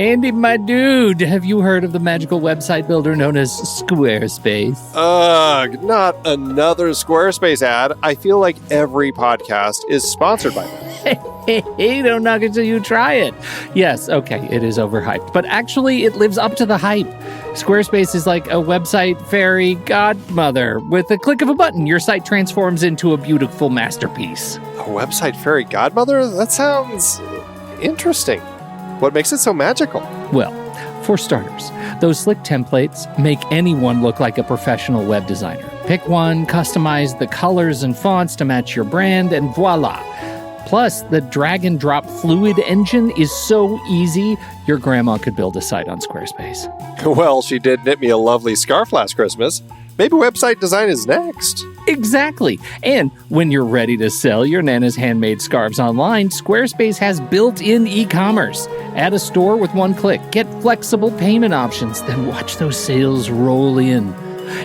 Andy, my dude, have you heard of the magical website builder known as Squarespace? Ugh, not another Squarespace ad. I feel like every podcast is sponsored by them. Hey, don't knock it till you try it. Yes, okay, it is overhyped, but actually it lives up to the hype. Squarespace is like a website fairy godmother. With a click of a button, your site transforms into a beautiful masterpiece. A website fairy godmother? That sounds interesting. What makes it so magical? Well, for starters, those slick templates make anyone look like a professional web designer. Pick one, customize the colors and fonts to match your brand, and voila. Plus, the drag and drop fluid engine is so easy, your grandma could build a site on Squarespace. Well, she did knit me a lovely scarf last Christmas. Maybe website design is next. Exactly. And when you're ready to sell your Nana's handmade scarves online, Squarespace has built-in e-commerce. Add a store with one click. Get flexible payment options. Then watch those sales roll in.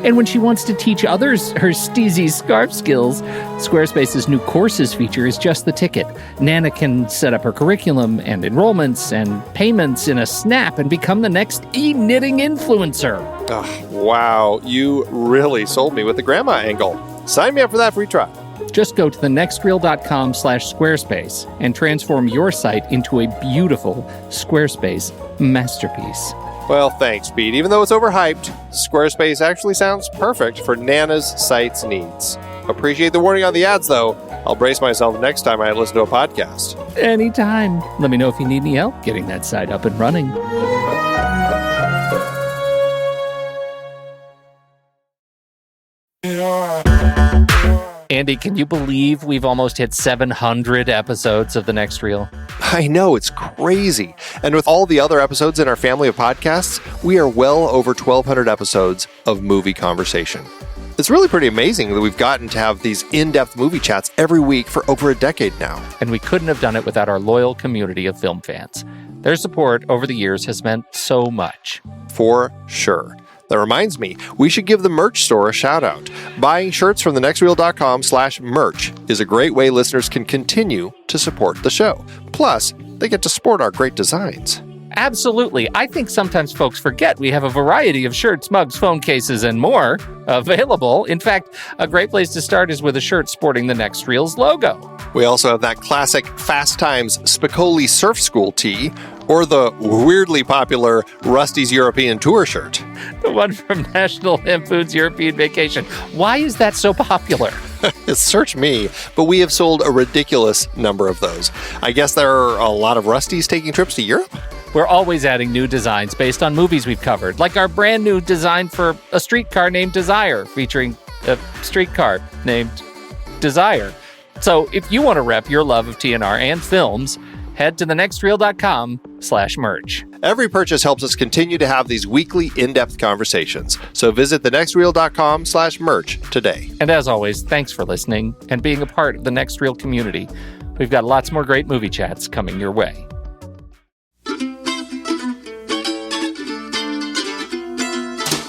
And when she wants to teach others her steezy scarf skills, Squarespace's new courses feature is just the ticket. Nana can set up her curriculum and enrollments and payments in a snap and become the next e-knitting influencer. Oh, wow, you really sold me with the grandma angle. Sign me up for that free trial. Just go to thenextreel.com/Squarespace and transform your site into a beautiful Squarespace masterpiece. Well, thanks, Pete. Even though it's overhyped, Squarespace actually sounds perfect for Nana's site's needs. Appreciate the warning on the ads, though. I'll brace myself next time I listen to a podcast. Anytime. Let me know if you need any help getting that site up and running. Andy, can you believe we've almost hit 700 episodes of The Next Reel? I know, it's crazy. And with all the other episodes in our family of podcasts, we are well over 1,200 episodes of movie conversation. It's really pretty amazing that we've gotten to have these in-depth movie chats every week for over a decade now. And we couldn't have done it without our loyal community of film fans. Their support over the years has meant so much. For sure. That reminds me, we should give the merch store a shout out. Buying shirts from thenextreel.com/merch is a great way listeners can continue to support the show. Plus, they get to sport our great designs. Absolutely. I think sometimes folks forget we have a variety of shirts, mugs, phone cases, and more available. In fact, a great place to start is with a shirt sporting the Next Reel's logo. We also have that classic Fast Times Spicoli Surf School tee, or the weirdly popular Rusty's European Tour shirt. The one from National Lampoon's European Vacation. Why is that so popular? Search me, but we have sold a ridiculous number of those. I guess there are a lot of Rustys taking trips to Europe? We're always adding new designs based on movies we've covered, like our brand new design for a streetcar named Desire, featuring a streetcar named Desire. So if you want to rep your love of TNR and films, head to thenextreel.com/merch. Every purchase helps us continue to have these weekly in-depth conversations. So visit thenextreel.com/merch today. And as always, thanks for listening and being a part of the Next Reel community. We've got lots more great movie chats coming your way.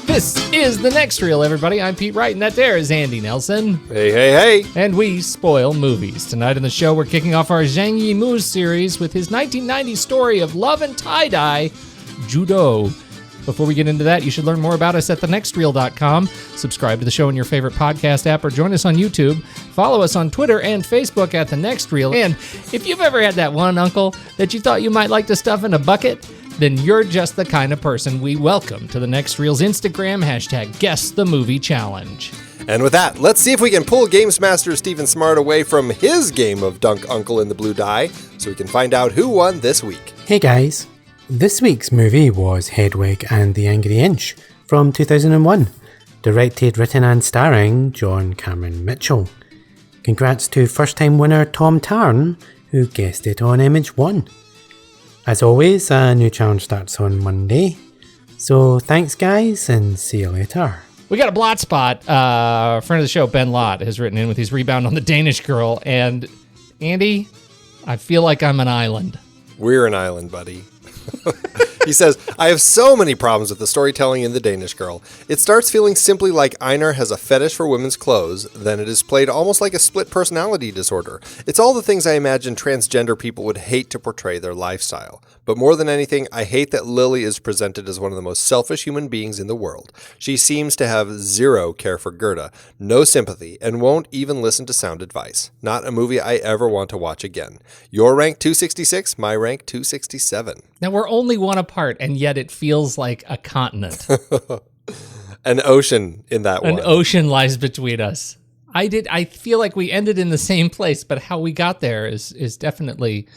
This is The Next Reel, everybody. I'm Pete Wright, and that there is Andy Nelson. Hey, hey, hey. And we spoil movies. Tonight on the show, we're kicking off our Zhang Yimou series with his 1990 story of love and tie-dye, Judo. Before we get into that, you should learn more about us at thenextreel.com. Subscribe to the show in your favorite podcast app or join us on YouTube. Follow us on Twitter and Facebook at The Next Reel. And if you've ever had that one uncle that you thought you might like to stuff in a bucket, then you're just the kind of person we welcome to The Next Reel's Instagram, #GuessTheMovieChallenge. And with that, let's see if we can pull Games Master Stephen Smart away from his game of Dunk Uncle in the Blue Die, so we can find out who won this week. Hey guys, this week's movie was Hedwig and the Angry Inch from 2001, directed, written and starring John Cameron Mitchell. Congrats to first-time winner Tom Tarn, who guessed it on Image 1. As always, a new challenge starts on Monday. So thanks guys, and see you later. We got a blot spot. Friend of the show, Ben Lott, has written in with his rebound on The Danish Girl. And Andy, I feel like I'm an island. We're an island, buddy. He says, I have so many problems with the storytelling in The Danish Girl. It starts feeling simply like Einar has a fetish for women's clothes, then it is played almost like a split personality disorder. It's all the things I imagine transgender people would hate to portray their lifestyle. But more than anything, I hate that Lily is presented as one of the most selfish human beings in the world. She seems to have zero care for Gerda, no sympathy, and won't even listen to sound advice. Not a movie I ever want to watch again. Your rank 266, my rank 267. Now we're only one apart, and yet it feels like a continent. An ocean in that one. An ocean lies between us. I feel like we ended in the same place, but how we got there is definitely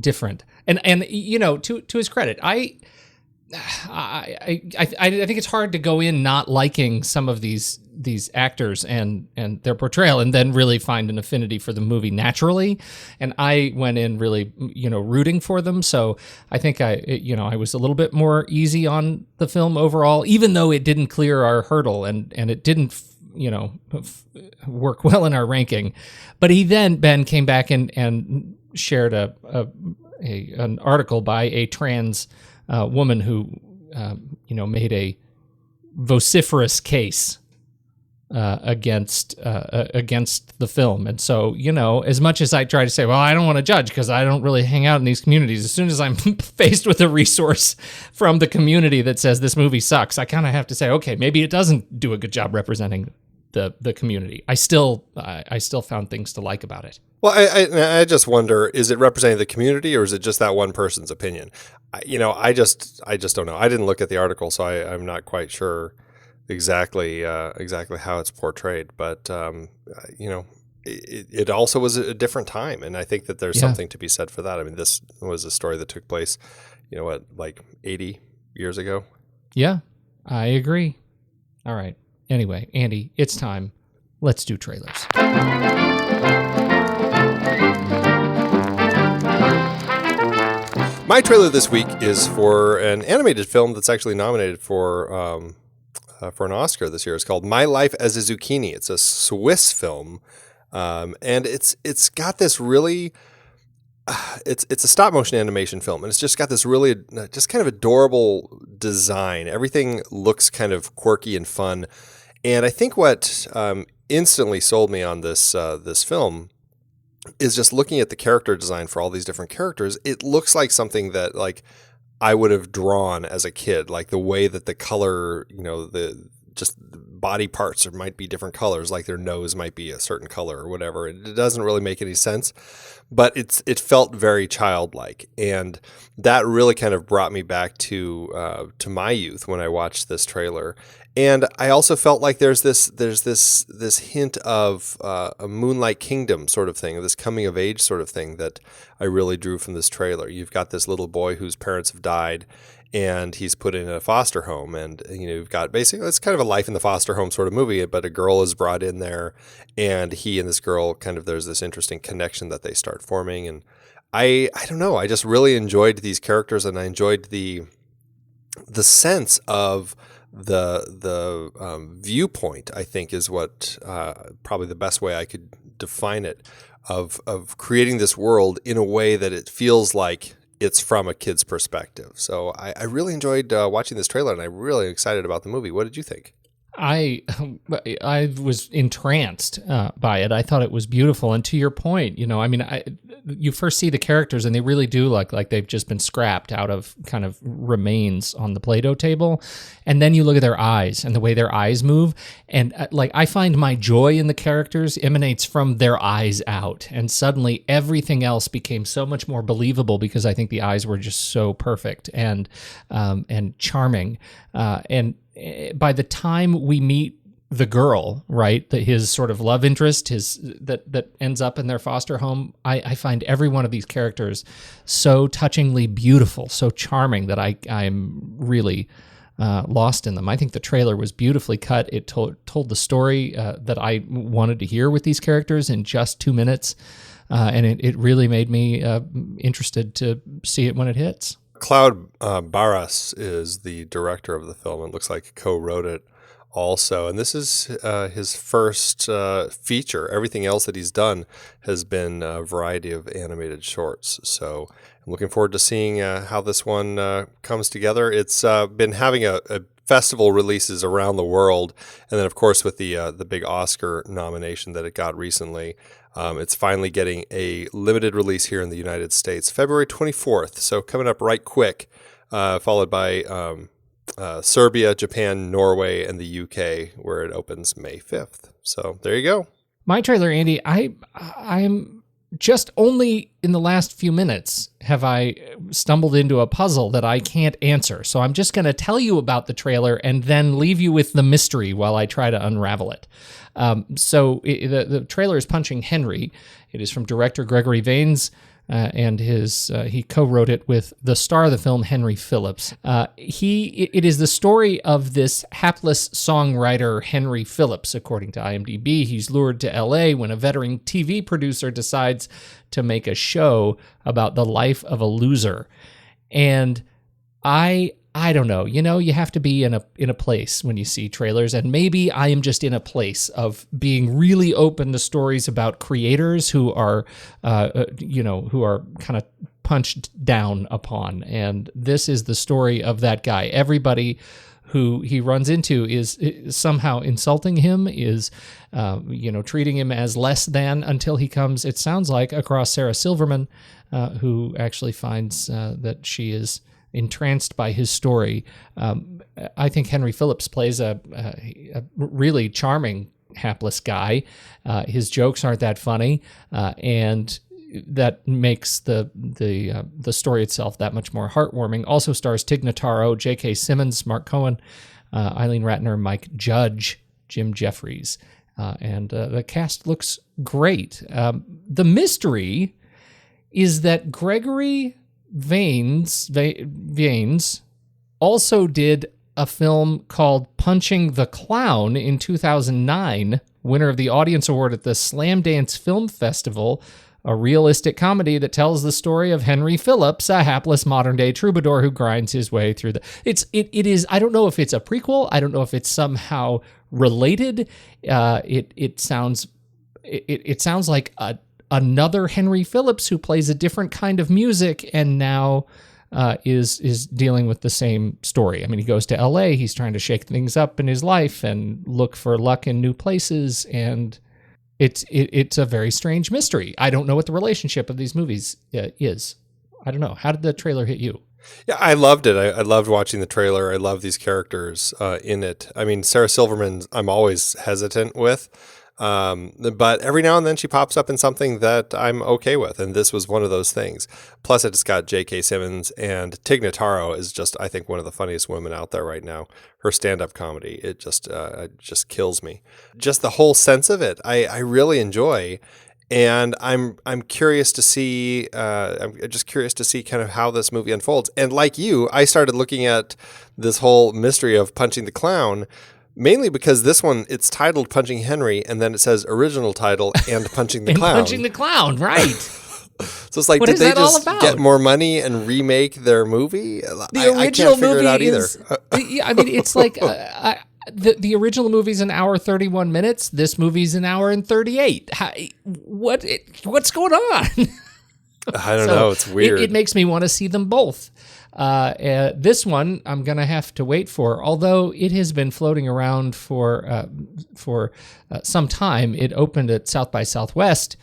different. And you know, to his credit, I think it's hard to go in not liking some of these actors and their portrayal, and then really find an affinity for the movie naturally. And I went in really, rooting for them. So I think I was a little bit more easy on the film overall, even though it didn't clear our hurdle and it didn't, work well in our ranking. But Ben came back and shared an article by a trans woman who, made a vociferous case against the film. And so, as much as I try to say, well, I don't want to judge because I don't really hang out in these communities, as soon as I'm faced with a resource from the community that says this movie sucks, I kind of have to say, okay, maybe it doesn't do a good job representing the community. I still found things to like about it. Well, I just wonder, is it representing the community or is it just that one person's opinion? I just don't know. I didn't look at the article, so I'm not quite sure exactly how it's portrayed. But, it also was a different time. And I think that there's something to be said for that. I mean, this was a story that took place, like 80 years ago? Yeah, I agree. All right. Anyway, Andy, it's time. Let's do trailers. My trailer this week is for an animated film that's actually nominated for an Oscar this year. It's called My Life as a Zucchini. It's a Swiss film, and it's got this really it's a stop motion animation film, and it's just got this really just kind of adorable design. Everything looks kind of quirky and fun, and I think what instantly sold me on this film is just looking at the character design for all these different characters. It looks like something that like I would have drawn as a kid, like the way that the color, the just body parts might be different colors, like their nose might be a certain color or whatever. It doesn't really make any sense, but it felt very childlike, and that really kind of brought me back to my youth when I watched this trailer. And I also felt like there's this hint of a Moonlight Kingdom sort of thing, this coming of age sort of thing that I really drew from this trailer. You've got this little boy whose parents have died, and he's put in a foster home, and you've got basically it's kind of a life in the foster home sort of movie, but a girl is brought in there, and he and this girl there's this interesting connection that they start forming, and I don't know, I just really enjoyed these characters, and I enjoyed the sense of the viewpoint, I think, is what probably the best way I could define it, of creating this world in a way that it feels like it's from a kid's perspective. So I really enjoyed watching this trailer, and I'm really excited about the movie. What did you think? I was entranced by it. I thought it was beautiful. And to your point, you first see the characters and they really do look like they've just been scrapped out of kind of remains on the Play-Doh table. And then you look at their eyes and the way their eyes move. And I find my joy in the characters emanates from their eyes out. And suddenly everything else became so much more believable because I think the eyes were just so perfect and charming. And by the time we meet the girl, right, his sort of love interest, that ends up in their foster home, I find every one of these characters so touchingly beautiful, so charming that I'm really lost in them. I think the trailer was beautifully cut. It told the story that I wanted to hear with these characters in just 2 minutes, and it really made me interested to see it when it hits. Cloud Barras is the director of the film. It looks like he co-wrote it also. And this is his first feature. Everything else that he's done has been a variety of animated shorts. So I'm looking forward to seeing how this one comes together. It's been having a festival releases around the world, and then of course with the big Oscar nomination that it got recently, it's finally getting a limited release here in the United States, February 24th. So coming up right quick, followed by Serbia, Japan, Norway, and the UK, where it opens May 5th. So there you go. My trailer, Andy, I'm just only in the last few minutes have I stumbled into a puzzle that I can't answer. So I'm just going to tell you about the trailer and then leave you with the mystery while I try to unravel it. The trailer is Punching Henry. It is from director Gregory Vaines, and he co-wrote it with the star of the film, Henry Phillips. It is the story of this hapless songwriter, Henry Phillips, according to IMDb. He's lured to L.A. when a veteran TV producer decides to make a show about the life of a loser. And I don't know. You have to be in a place when you see trailers, and maybe I am just in a place of being really open to stories about creators who are, who are kind of punched down upon. And this is the story of that guy. Everybody who he runs into is somehow insulting him, is, treating him as less than, until he comes, it sounds like, across Sarah Silverman, who actually finds that she is entranced by his story. I think Henry Phillips plays a really charming, hapless guy. His jokes aren't that funny, and that makes the story itself that much more heartwarming. Also stars Tig Notaro, J.K. Simmons, Mark Cohen, Eileen Ratner, Mike Judge, Jim Jeffries, and the cast looks great. The mystery is that Gregory Vaines also did a film called Punching the Clown in 2009, winner of the Audience Award at the Slamdance Film Festival, a realistic comedy that tells the story of Henry Phillips, a hapless modern-day troubadour who grinds his way through It is. I don't know if it's a prequel. I don't know if it's somehow related. It sounds like another Henry Phillips who plays a different kind of music and now is dealing with the same story. I mean, he goes to L.A., he's trying to shake things up in his life and look for luck in new places, and it's a very strange mystery. I don't know what the relationship of these movies is. I don't know. How did the trailer hit you? Yeah, I loved it. I loved watching the trailer. I love these characters in it. I mean, Sarah Silverman, I'm always hesitant with. But every now and then she pops up in something that I'm okay with, and this was one of those things. Plus, it's got J.K. Simmons, and Tig Notaro is just, I think, one of the funniest women out there right now. Her stand-up comedy, it just kills me. Just the whole sense of it, I really enjoy, and I'm curious to see. I'm just curious to see kind of how this movie unfolds. And like you, I started looking at this whole mystery of Punching the Clown. Mainly because this one, it's titled Punching Henry, and then it says original title and Punching the Clown. Punching the Clown, right. So it's like, did they just get more money and remake their movie? The original movie is, I mean, it's like the original movie's an hour 31 minutes. This movie's an hour and 38. What's going on? I don't know. It's weird. It makes me want to see them both. This one I'm going to have to wait for, although it has been floating around for some time. It opened at South by Southwest,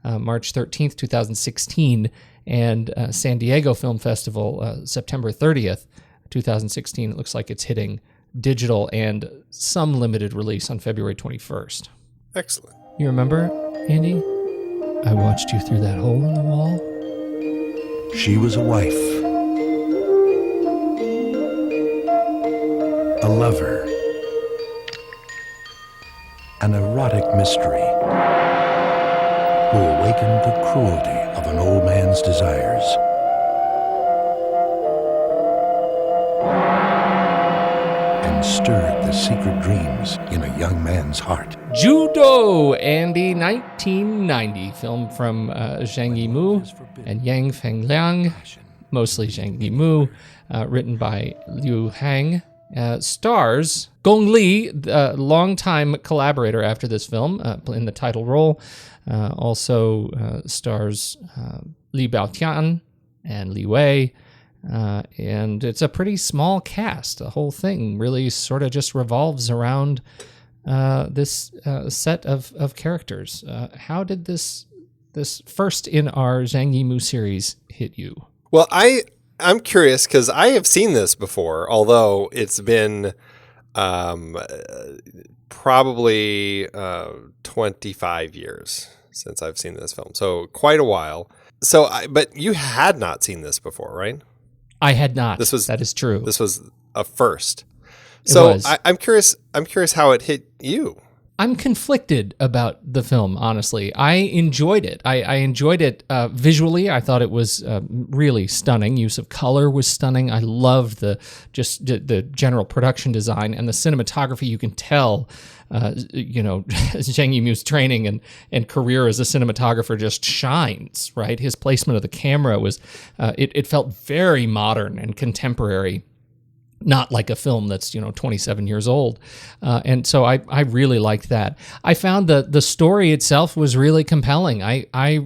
March 13th, 2016, and San Diego Film Festival, September 30th, 2016. It looks like it's hitting digital and some limited release on February 21st. Excellent. You remember, Andy? I watched you through that hole in the wall. She was a wife, a lover, an erotic mystery who awakened the cruelty of an old man's desires. And stirred the secret dreams in a young man's heart. Judo, Andy, 1990, film from Zhang Yimou and Yang Fengliang, mostly Zhang Yimou, written by Liu Hang. Stars Gong Li, longtime collaborator after this film, in the title role. Also stars Li Baotian and Li Wei. And it's a pretty small cast. The whole thing really sort of just revolves around this set of characters. How did this first in our Zhang Yimou series hit you? Well, I'm curious because I have seen this before, although it's been probably 25 years since I've seen this film. So quite a while. But you had not seen this before, right? I had not. That is true. This was a first. So I'm curious how it hit you. I'm conflicted about the film, honestly. I enjoyed it. I enjoyed it visually. I thought it was really stunning. Use of color was stunning. I loved the general production design and the cinematography. You can tell, Zhang Yimou's training and career as a cinematographer just shines, right? His placement of the camera was, it felt very modern and contemporary. Not like a film that's 27 years old, and so I really liked that. I found the story itself was really compelling. I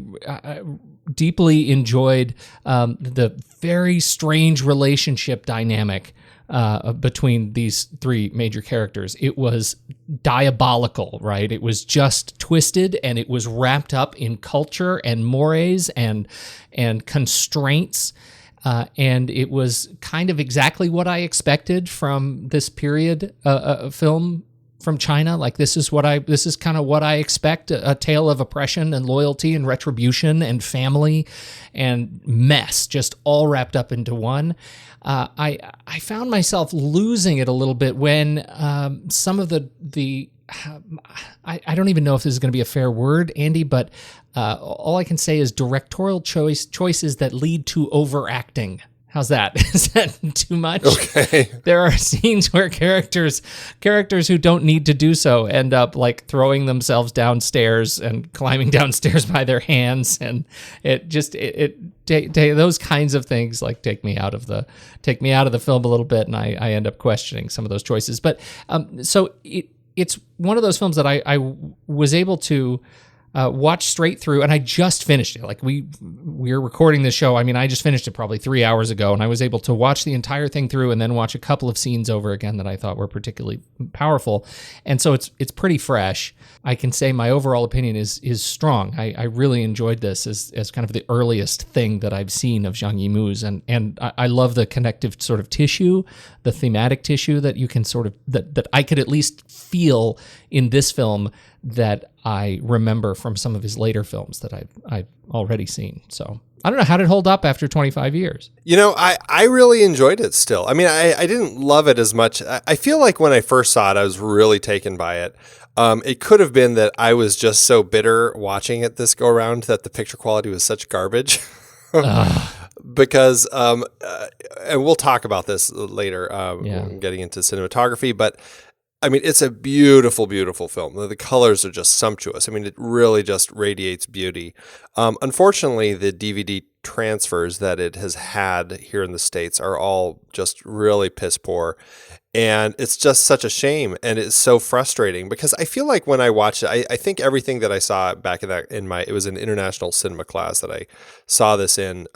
deeply enjoyed the very strange relationship dynamic between these three major characters. It was diabolical, right? It was just twisted, and it was wrapped up in culture and mores and constraints. And it was kind of exactly what I expected from this period film from China. Like this is kind of what I expect: a tale of oppression and loyalty and retribution and family and mess, just all wrapped up into one. I found myself losing it a little bit when some of the I don't even know if this is going to be a fair word, Andy, but all I can say is directorial choices that lead to overacting. How's that? Is that too much? Okay. There are scenes where characters who don't need to do so end up like throwing themselves downstairs and climbing downstairs by their hands, and those kinds of things like take me out of the film a little bit, and I end up questioning some of those choices. But so it's one of those films that I was able to watch straight through, and I just finished it. Like we're recording this show. I mean, I just finished it probably 3 hours ago, and I was able to watch the entire thing through and then watch a couple of scenes over again that I thought were particularly powerful. And so it's pretty fresh. I can say my overall opinion is strong. I really enjoyed this as kind of the earliest thing that I've seen of Zhang Yimou's, and I love the connective sort of tissue, the thematic tissue that you can sort of that I could at least feel in this film that I remember from some of his later films that I've already seen. So I don't know, how did it hold up after 25 years? I really enjoyed it still. I mean, I didn't love it as much. I feel like when I first saw it, I was really taken by it. It could have been that I was just so bitter watching it this go around that the picture quality was such garbage. Because, and we'll talk about this later, getting into cinematography, but I mean, it's a beautiful, beautiful film. The colors are just sumptuous. I mean, it really just radiates beauty. Unfortunately, the DVD transfers that it has had here in the States are all just really piss poor. And it's just such a shame. And it's so frustrating because I feel like when I watched it, I think everything that I saw back it was an international cinema class that I saw this in.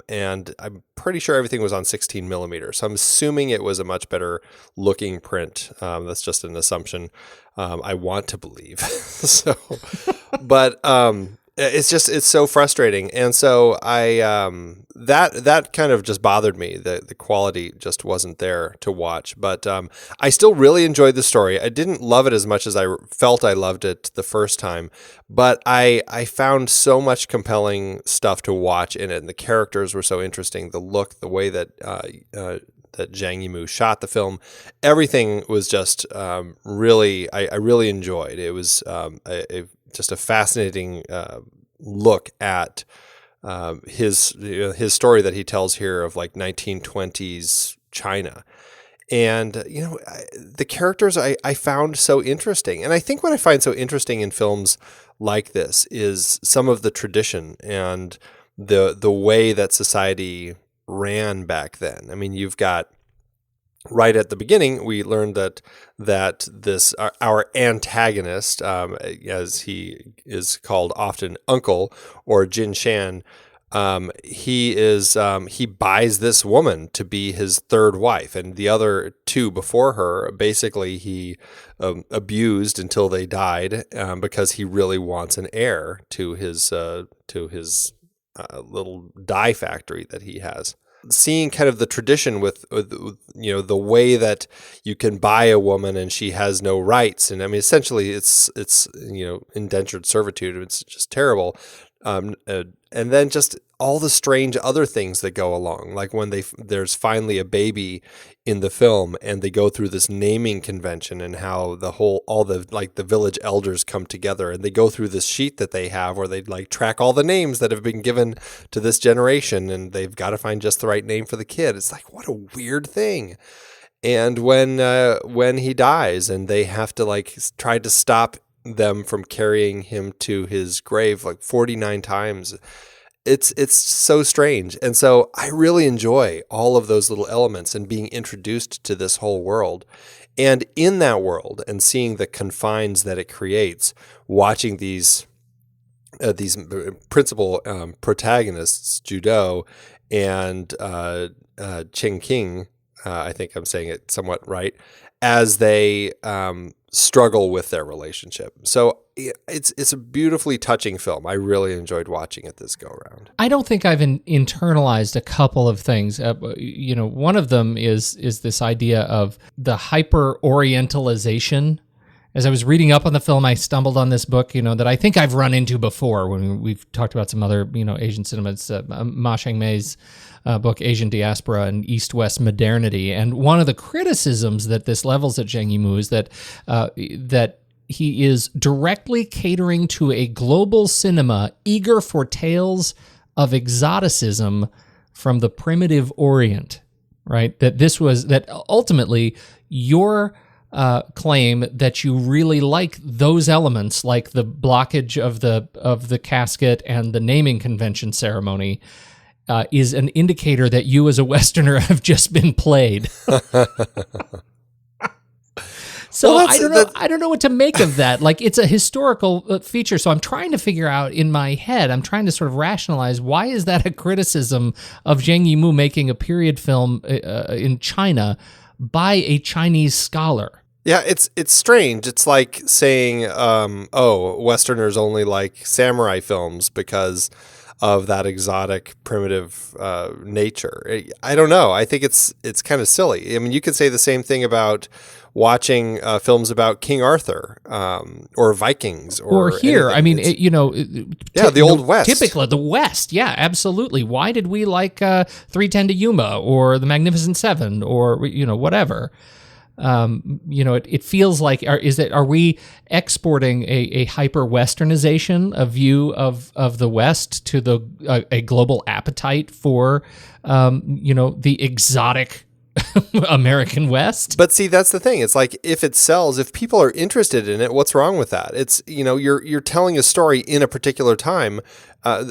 And I'm pretty sure everything was on 16 millimeters. So I'm assuming it was a much better looking print. That's just an assumption. I want to believe. But it's so frustrating. And so that kind of just bothered me. The quality just wasn't there to watch, but I still really enjoyed the story. I didn't love it as much as I felt I loved it the first time, but I found so much compelling stuff to watch in it. And the characters were so interesting. The look, the way that Zhang Yimou shot the film, everything was just really, I really enjoyed. It was just a fascinating look at his story that he tells here of like 1920s China. And, the characters I found so interesting. And I think what I find so interesting in films like this is some of the tradition and the way that society ran back then. I mean, you've got right at the beginning, we learned that this our antagonist, as he is called often, Uncle or Jin Shan, he buys this woman to be his third wife, and the other two before her, basically he abused until they died, because he really wants an heir to his little dye factory that he has. Seeing kind of the tradition with the way that you can buy a woman and she has no rights, and I mean essentially it's indentured servitude. It's just terrible. And then just all the strange other things that go along, like when there's finally a baby in the film and they go through this naming convention, and how the village elders come together and they go through this sheet that they have where they like track all the names that have been given to this generation, and they've got to find just the right name for the kid. It's like, what a weird thing. And when he dies and they have to like try to stop them from carrying him to his grave like 49 times. It's so strange. And so I really enjoy all of those little elements and being introduced to this whole world. And in that world and seeing the confines that it creates, watching these principal protagonists, Judo and Ching King, I think I'm saying it somewhat right, as they struggle with their relationship. So it's a beautifully touching film. I really enjoyed watching it this go around. I don't think I've internalized a couple of things. One of them is this idea of the hyper-orientalization. As I was reading up on the film, I stumbled on this book, that I think I've run into before when we've talked about some other, Asian cinemas, Ma Cheng-mei's book, Asian Diaspora and East-West Modernity. And one of the criticisms that this levels at Zhang Yimou is that he is directly catering to a global cinema eager for tales of exoticism from the primitive Orient, right? That ultimately your claim that you really like those elements, like the blockage of the casket and the naming convention ceremony, is an indicator that you as a Westerner have just been played. So I don't know what to make of that. Like, it's a historical feature, so I'm trying to figure out in my head, I'm trying to sort of rationalize, why is that a criticism of Zhang Yimou making a period film in China by a Chinese scholar? Yeah, it's strange. It's like saying, Westerners only like samurai films because of that exotic, primitive nature. I don't know. I think it's kind of silly. I mean, you could say the same thing about watching films about King Arthur or Vikings or here. Anything. I mean, the Old West. Typically, the West. Yeah, absolutely. Why did we like 3:10 to Yuma or The Magnificent Seven or whatever? It feels like are we exporting a hyper westernization, a view of the West to a global appetite for the exotic American West? But see, that's the thing. It's like, if it sells, if people are interested in it, what's wrong with that? It's, you're telling a story in a particular time.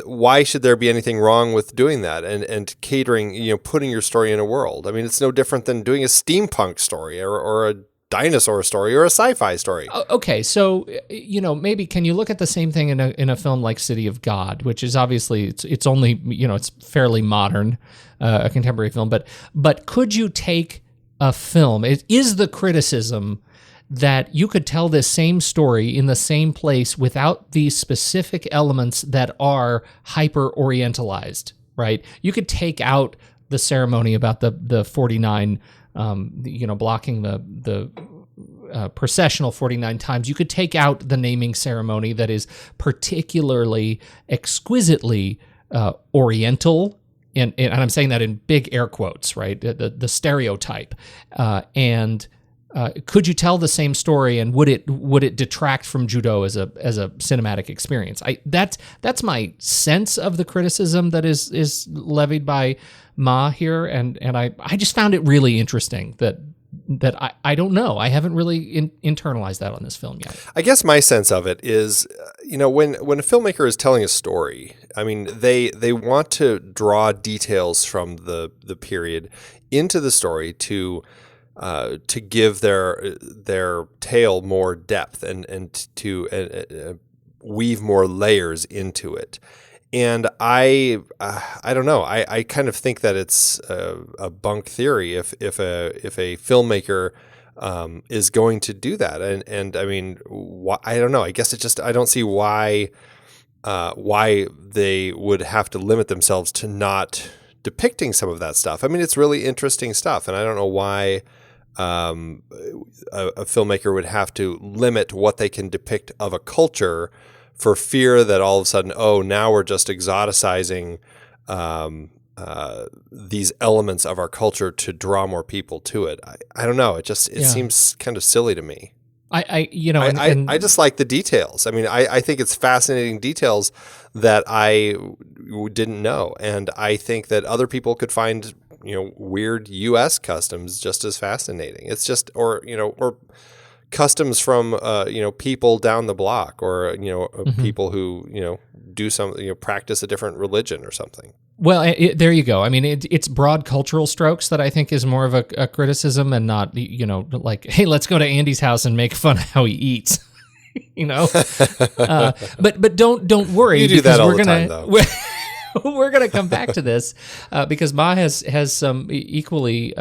Why should there be anything wrong with doing that and catering, putting your story in a world? I mean, it's no different than doing a steampunk story or a dinosaur story or a sci-fi story. Okay, so maybe can you look at the same thing in a film like City of God, which is obviously it's only it's fairly modern, a contemporary film, but could you take a film? Is the criticism that you could tell this same story in the same place without these specific elements that are hyper-orientalized, right? You could take out the ceremony about the 49, blocking the processional 49 times. You could take out the naming ceremony that is particularly exquisitely Oriental, and I'm saying that in big air quotes, right? The stereotype, and could you tell the same story, and would it detract from Judo as a cinematic experience? That's my sense of the criticism that is levied by Ma here, and I just found it really interesting that I don't know. I haven't really internalized that on this film yet. I guess my sense of it is, when a filmmaker is telling a story, I mean, they want to draw details from the period into the story to give their tale more depth and to weave more layers into it. And I don't know. I kind of think that it's a bunk theory if a filmmaker is going to do that. And I mean, I don't know. I guess I don't see why they would have to limit themselves to not depicting some of that stuff. I mean, it's really interesting stuff, and I don't know why a filmmaker would have to limit what they can depict of a culture for fear that all of a sudden, now we're just exoticizing these elements of our culture to draw more people to it. I don't know. It seems kind of silly to me. I just like the details. I mean, I think it's fascinating details that I didn't know. And I think that other people could find, weird U.S. customs just as fascinating. It's just, or customs from, people down the block, or, people who, do something, practice a different religion or something. Well, there you go. I mean, it's broad cultural strokes that I think is more of a criticism, and not, like, hey, let's go to Andy's house and make fun of how he eats. But don't worry. You do that all the time, though. We're going to come back to this because Ma has some equally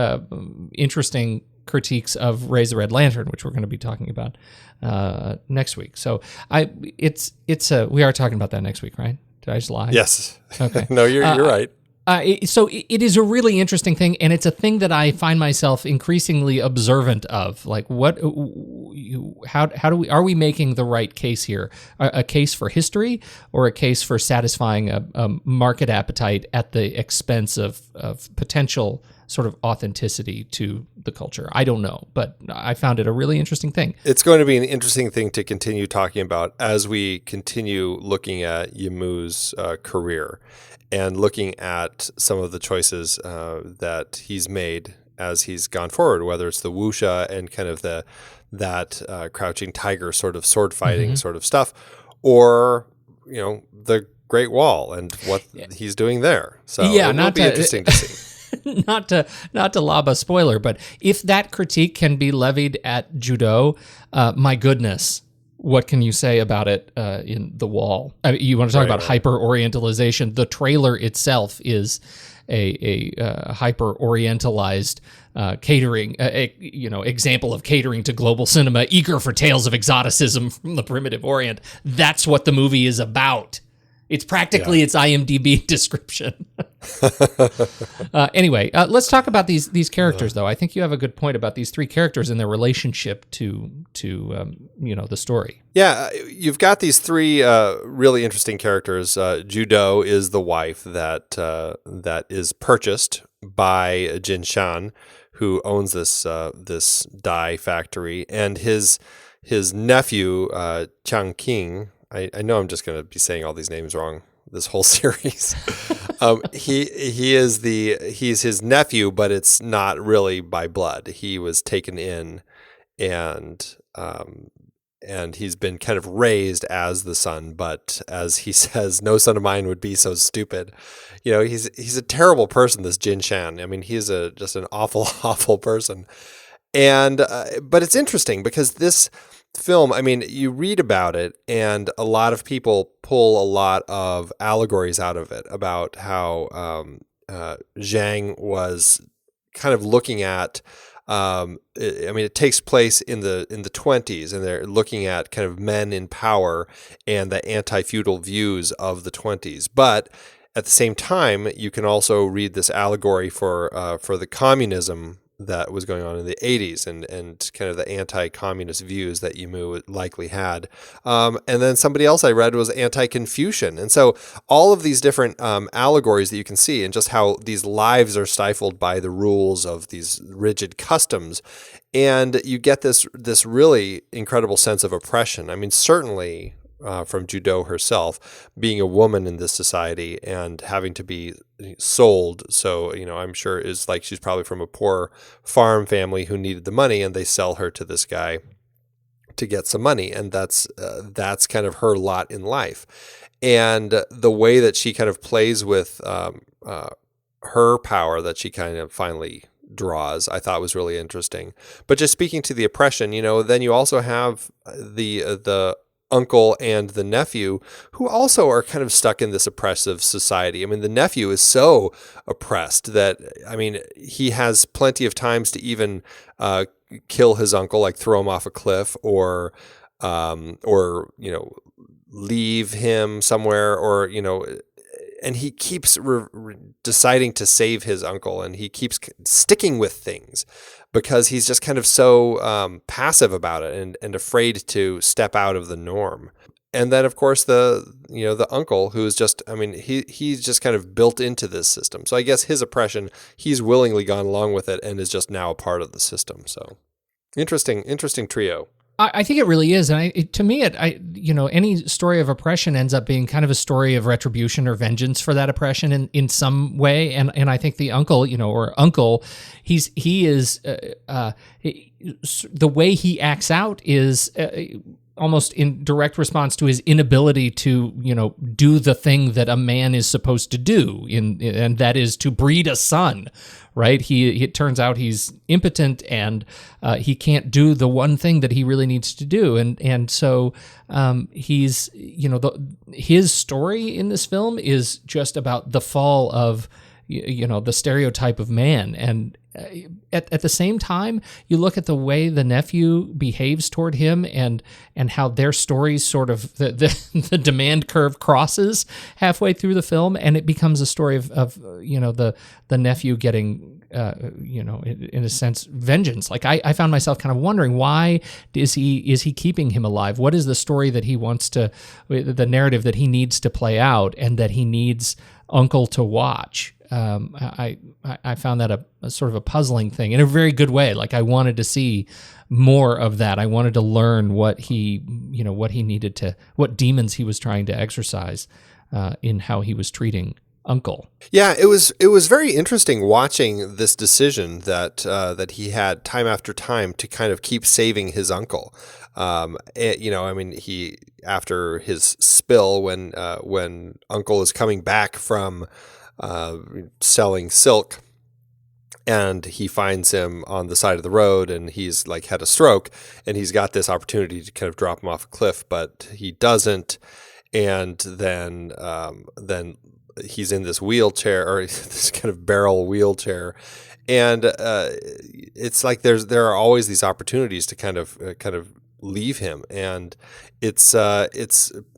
interesting critiques of Raise the Red Lantern, which we're going to be talking about next week. So we are talking about that next week, right? Did I just lie? Yes. Okay. No, you're right. So it is a really interesting thing, and it's a thing that I find myself increasingly observant of. Like, are we making the right case here? A case for history, or a case for satisfying a market appetite at the expense of potential sort of authenticity to the culture? I don't know, but I found it a really interesting thing. It's going to be an interesting thing to continue talking about as we continue looking at Yimou's career and looking at some of the choices that he's made as he's gone forward, whether it's the wuxia and kind of that crouching tiger sort of sword fighting sort of stuff, or the Great Wall and what he's doing there. So it'll be interesting to see. Not to lob a spoiler, but if that critique can be levied at Judo, my goodness, what can you say about it in The Wall? I mean, you want to talk about hyper-orientalization. The trailer itself is a hyper-orientalized catering, example of catering to global cinema, eager for tales of exoticism from the primitive Orient. That's what the movie is about. It's practically its IMDb description. Anyway, let's talk about these characters, though. I think you have a good point about these three characters and their relationship to the story. Yeah, you've got these three really interesting characters. Judo is the wife that is purchased by Jin Shan, who owns this dye factory, and his nephew Chang King. I know I'm just going to be saying all these names wrong this whole series. He's his nephew, but it's not really by blood. He was taken in, and he's been kind of raised as the son. But as he says, no son of mine would be so stupid. He's a terrible person. This Jin Shan. I mean, he's just an awful, awful person. And but it's interesting because this film, I mean, you read about it and a lot of people pull a lot of allegories out of it about how Zhang was kind of looking at, it takes place in the 20s, and they're looking at kind of men in power and the anti-feudal views of the 20s. But at the same time, you can also read this allegory for the communism that was going on in the 80s and kind of the anti-communist views that Yimou likely had. And then somebody else I read was anti-Confucian. And so all of these different allegories that you can see, and just how these lives are stifled by the rules of these rigid customs. And you get this really incredible sense of oppression. I mean, certainly from Judo herself, being a woman in this society and having to be sold. So, I'm sure is like she's probably from a poor farm family who needed the money, and they sell her to this guy to get some money. And that's kind of her lot in life. And the way that she kind of plays with her power that she kind of finally draws, I thought was really interesting. But just speaking to the oppression, then you also have the uncle and the nephew, who also are kind of stuck in this oppressive society. I mean, the nephew is so oppressed that, I mean, he has plenty of times to even kill his uncle, like throw him off a cliff, or leave him somewhere, or and he keeps deciding to save his uncle, and he keeps sticking with things because he's just kind of so passive about it and afraid to step out of the norm. And then, of course, the uncle, who is just, I mean, he's just kind of built into this system. So I guess his oppression, he's willingly gone along with it and is just now a part of the system. So interesting trio. I think it really is, and to me, any story of oppression ends up being kind of a story of retribution or vengeance for that oppression in some way, and I think the uncle, or uncle, he is the way he acts out is almost in direct response to his inability to do the thing that a man is supposed to do, and that is to breed a son. Right? It turns out he's impotent, and he can't do the one thing that he really needs to do, and so he's his story in this film is just about the fall of the stereotype of man, and at the same time, you look at the way the nephew behaves toward him, and how their stories sort of the demand curve crosses halfway through the film, and it becomes a story of the nephew getting in a sense vengeance. Like I found myself kind of wondering, why is he keeping him alive? What is the story that he wants to, the narrative that he needs to play out, and that he needs Uncle to watch? I found that a sort of a puzzling thing in a very good way. Like, I wanted to see more of that. I wanted to learn what he needed to, what demons he was trying to exorcise in how he was treating Uncle. Yeah, it was very interesting watching this decision that he had time after time to kind of keep saving his uncle. He, after his spill, when Uncle is coming back from selling silk, and he finds him on the side of the road, and he's like had a stroke, and he's got this opportunity to kind of drop him off a cliff, but he doesn't. And then he's in this wheelchair, or this kind of barrel wheelchair. And it's like there are always these opportunities to kind of leave him. And it's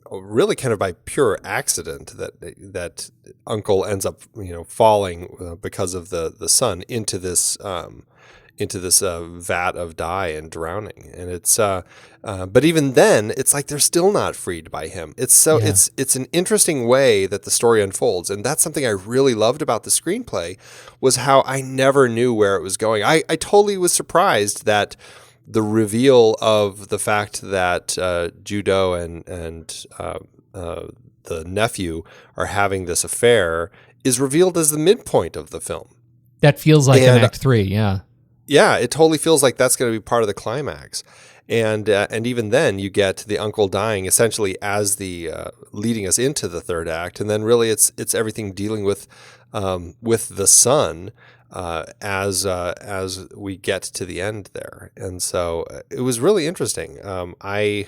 really kind of by pure accident that Uncle ends up falling because of the sun into this vat of dye and drowning. And it's but even then, it's like they're still not freed by him. It's an interesting way that the story unfolds, and that's something I really loved about the screenplay, was how I never knew where it was going. I totally was surprised that the reveal of the fact that Judo and the nephew are having this affair is revealed as the midpoint of the film. That feels like an Act 3, yeah. Yeah, it totally feels like that's going to be part of the climax. And even then, you get the uncle dying essentially as the leading us into the third act, and then really it's everything dealing with the son as we get to the end there. And so it was really interesting. I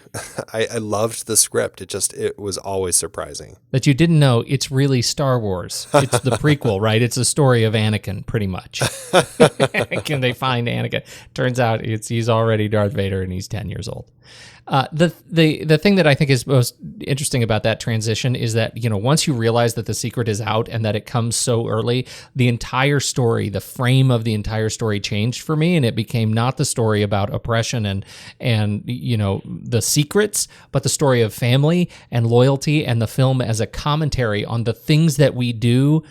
loved the script. It was always surprising. That you didn't know it's really Star Wars. It's the prequel, right? It's a story of Anakin, pretty much. Can they find Anakin? Turns out he's already Darth Vader, and he's 10 years old. The thing that I think is most interesting about that transition is that, once you realize that the secret is out and that it comes so early, the entire story, the frame of the entire story changed for me, and it became not the story about oppression and the secrets, but the story of family and loyalty, and the film as a commentary on the things that we do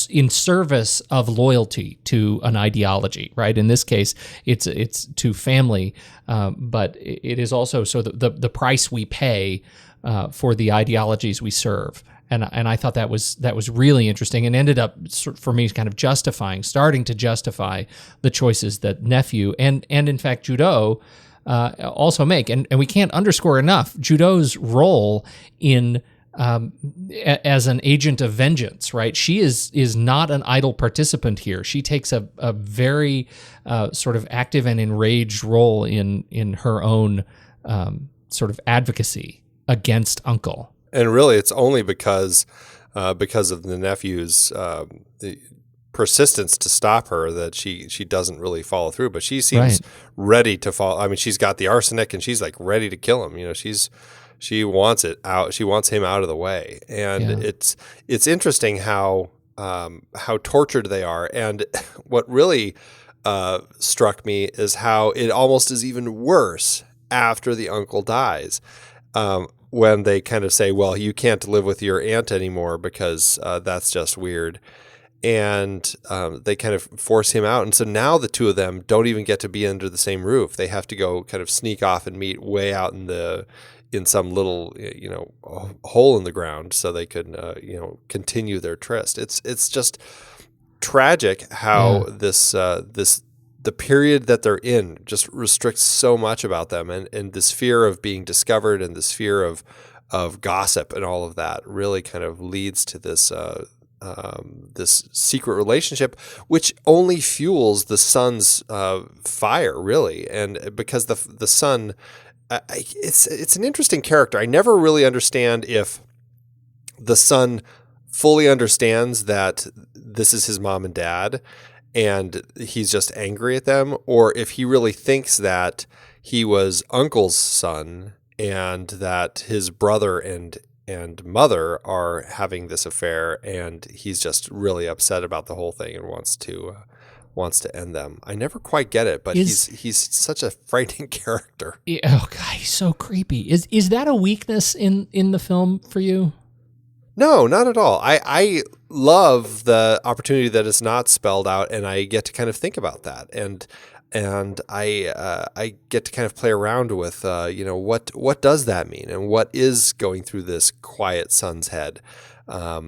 in service of loyalty to an ideology, right? In this case, it's to family, but it is also so the price we pay for the ideologies we serve. And I thought that was really interesting, and ended up for me kind of starting to justify the choices that nephew and in fact Judo also make. And we can't underscore enough Judo's role in as an agent of vengeance, right? She is not an idle participant here. She takes a very sort of active and enraged role in her own sort of advocacy against Uncle. And really, it's only because of the nephew's the persistence to stop her that she doesn't really follow through. But she seems ready to follow. I mean, she's got the arsenic and she's like ready to kill him. You know, she wants it out. She wants him out of the way. And it's interesting how tortured they are. And what really struck me is how it almost is even worse after the uncle dies. When they kind of say, well, you can't live with your aunt anymore because that's just weird. And they kind of force him out. And so now the two of them don't even get to be under the same roof. They have to go kind of sneak off and meet way out in some little, hole in the ground so they could, continue their tryst. It's just tragic how the period that they're in just restricts so much about them, and this fear of being discovered and this fear of gossip and all of that really kind of leads to this this secret relationship, which only fuels the son's fire, really. And because the son, it's an interesting character. I never really understand if the son fully understands that this is his mom and dad, and he's just angry at them, or if he really thinks that he was Uncle's son and that his brother and mother are having this affair, and he's just really upset about the whole thing and wants to end them. I never quite get it, but he's such a frightening character. Yeah, oh God, he's so creepy. Is that a weakness in the film for you? No, not at all. I love the opportunity that it's not spelled out, and I get to kind of think about that, and I get to kind of play around with what does that mean, and what is going through this quiet son's head, I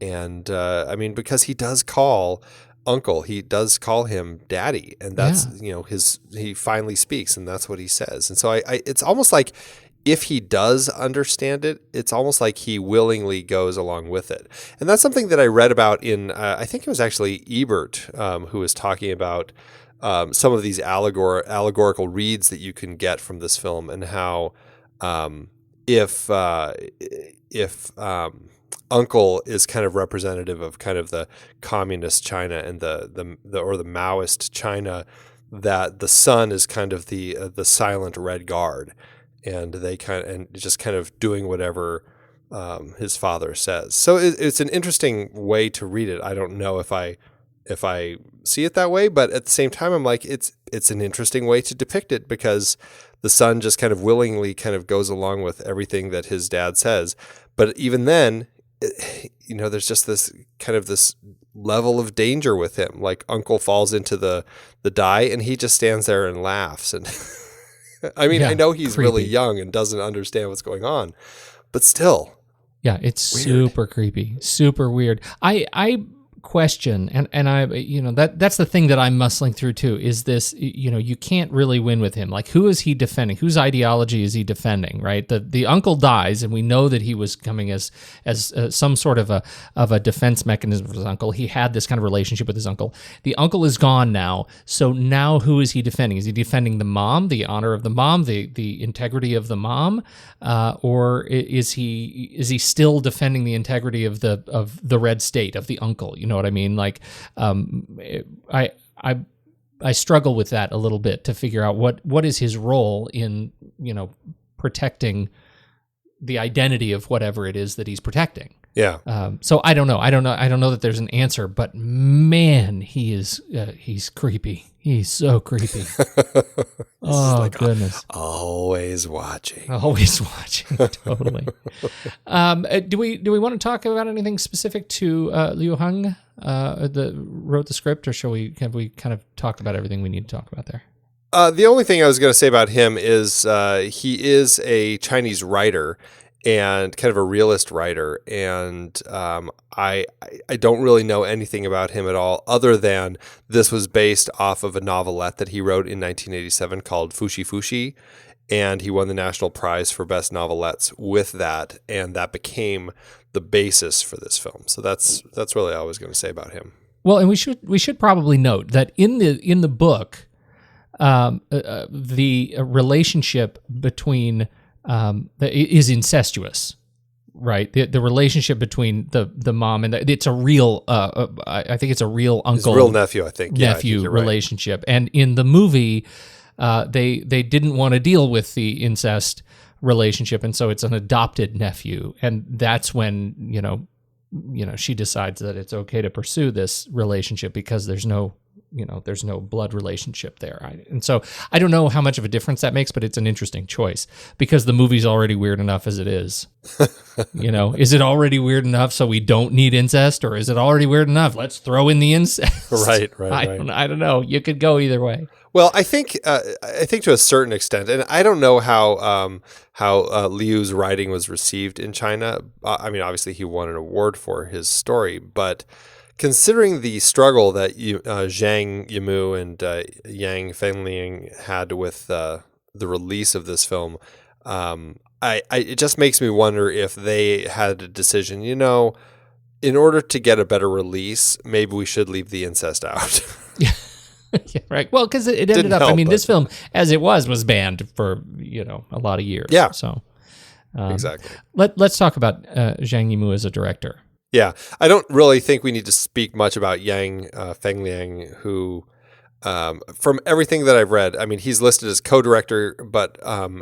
mean, because he does call Uncle, he does call him Daddy, and that's he finally speaks, and that's what he says, and so I it's almost like, if he does understand it, it's almost like he willingly goes along with it. And that's something that I read about in, I think it was actually Ebert, who was talking about some of these allegorical reads that you can get from this film, and how if Uncle is kind of representative of kind of the communist China and the Maoist China, that the son is kind of the silent Red Guard. And they just kind of doing whatever his father says. So it's an interesting way to read it. I don't know if I see it that way, but at the same time, I'm like, it's an interesting way to depict it, because the son just kind of willingly kind of goes along with everything that his dad says. But even then, there's just this kind of this level of danger with him. Like, Uncle falls into the dye, and he just stands there and laughs and. I mean, I know he's creepy. Really young and doesn't understand what's going on, but still. Yeah, it's weird. Super creepy, super weird. I question, and I, that's the thing that I'm muscling through too, is this, you can't really win with him. Like, who is he defending? Whose ideology is he defending, right? The uncle dies, and we know that he was coming as some sort of a defense mechanism for his uncle. He had this kind of relationship with his uncle. The uncle is gone now, so now who is he defending? Is he defending the mom, the honor of the mom, the integrity of the mom, or is he still defending the integrity of the red state, of the uncle? You know what I mean? Like, I struggle with that a little bit, to figure out what is his role in, protecting the identity of whatever it is that he's protecting. Yeah. So I don't know that there's an answer, but man, he's creepy. He's so creepy. Oh, goodness. Always watching. Totally. Do we want to talk about anything specific to Liu Hung, that wrote the script, or have we kind of talked about everything we need to talk about there? The only thing I was going to say about him is he is a Chinese writer, and kind of a realist writer, and I don't really know anything about him at all, other than this was based off of a novelette that he wrote in 1987 called Fushi Fushi, and he won the National Prize for Best Novelettes with that, and that became the basis for this film. So that's really all I was going to say about him. Well, and we should probably note that in the book, the relationship between is incestuous, right? The relationship between the mom and it's a real I think it's a real uncle, His real nephew, I think. Yeah, nephew I think you're right. relationship. And in the movie, they didn't want to deal with the incest relationship, and so it's an adopted nephew, and that's when she decides that it's okay to pursue this relationship because there's no blood relationship there. And so I don't know how much of a difference that makes, but it's an interesting choice because the movie's already weird enough as it is. Is it already weird enough so we don't need incest, or is it already weird enough? Let's throw in the incest. Right. I don't know. You could go either way. Well, I think to a certain extent, and I don't know how Liu's writing was received in China. I mean, obviously he won an award for his story, but considering the struggle that Zhang Yimou and Yang Fengliang had with the release of this film, it just makes me wonder if they had a decision. In order to get a better release, maybe we should leave the incest out. Yeah, right. Well, because it ended up. This film, as it was banned for a lot of years. Yeah. So exactly. Let's talk about Zhang Yimou as a director. Yeah, I don't really think we need to speak much about Yang Fengliang, who, from everything that I've read, he's listed as co-director, but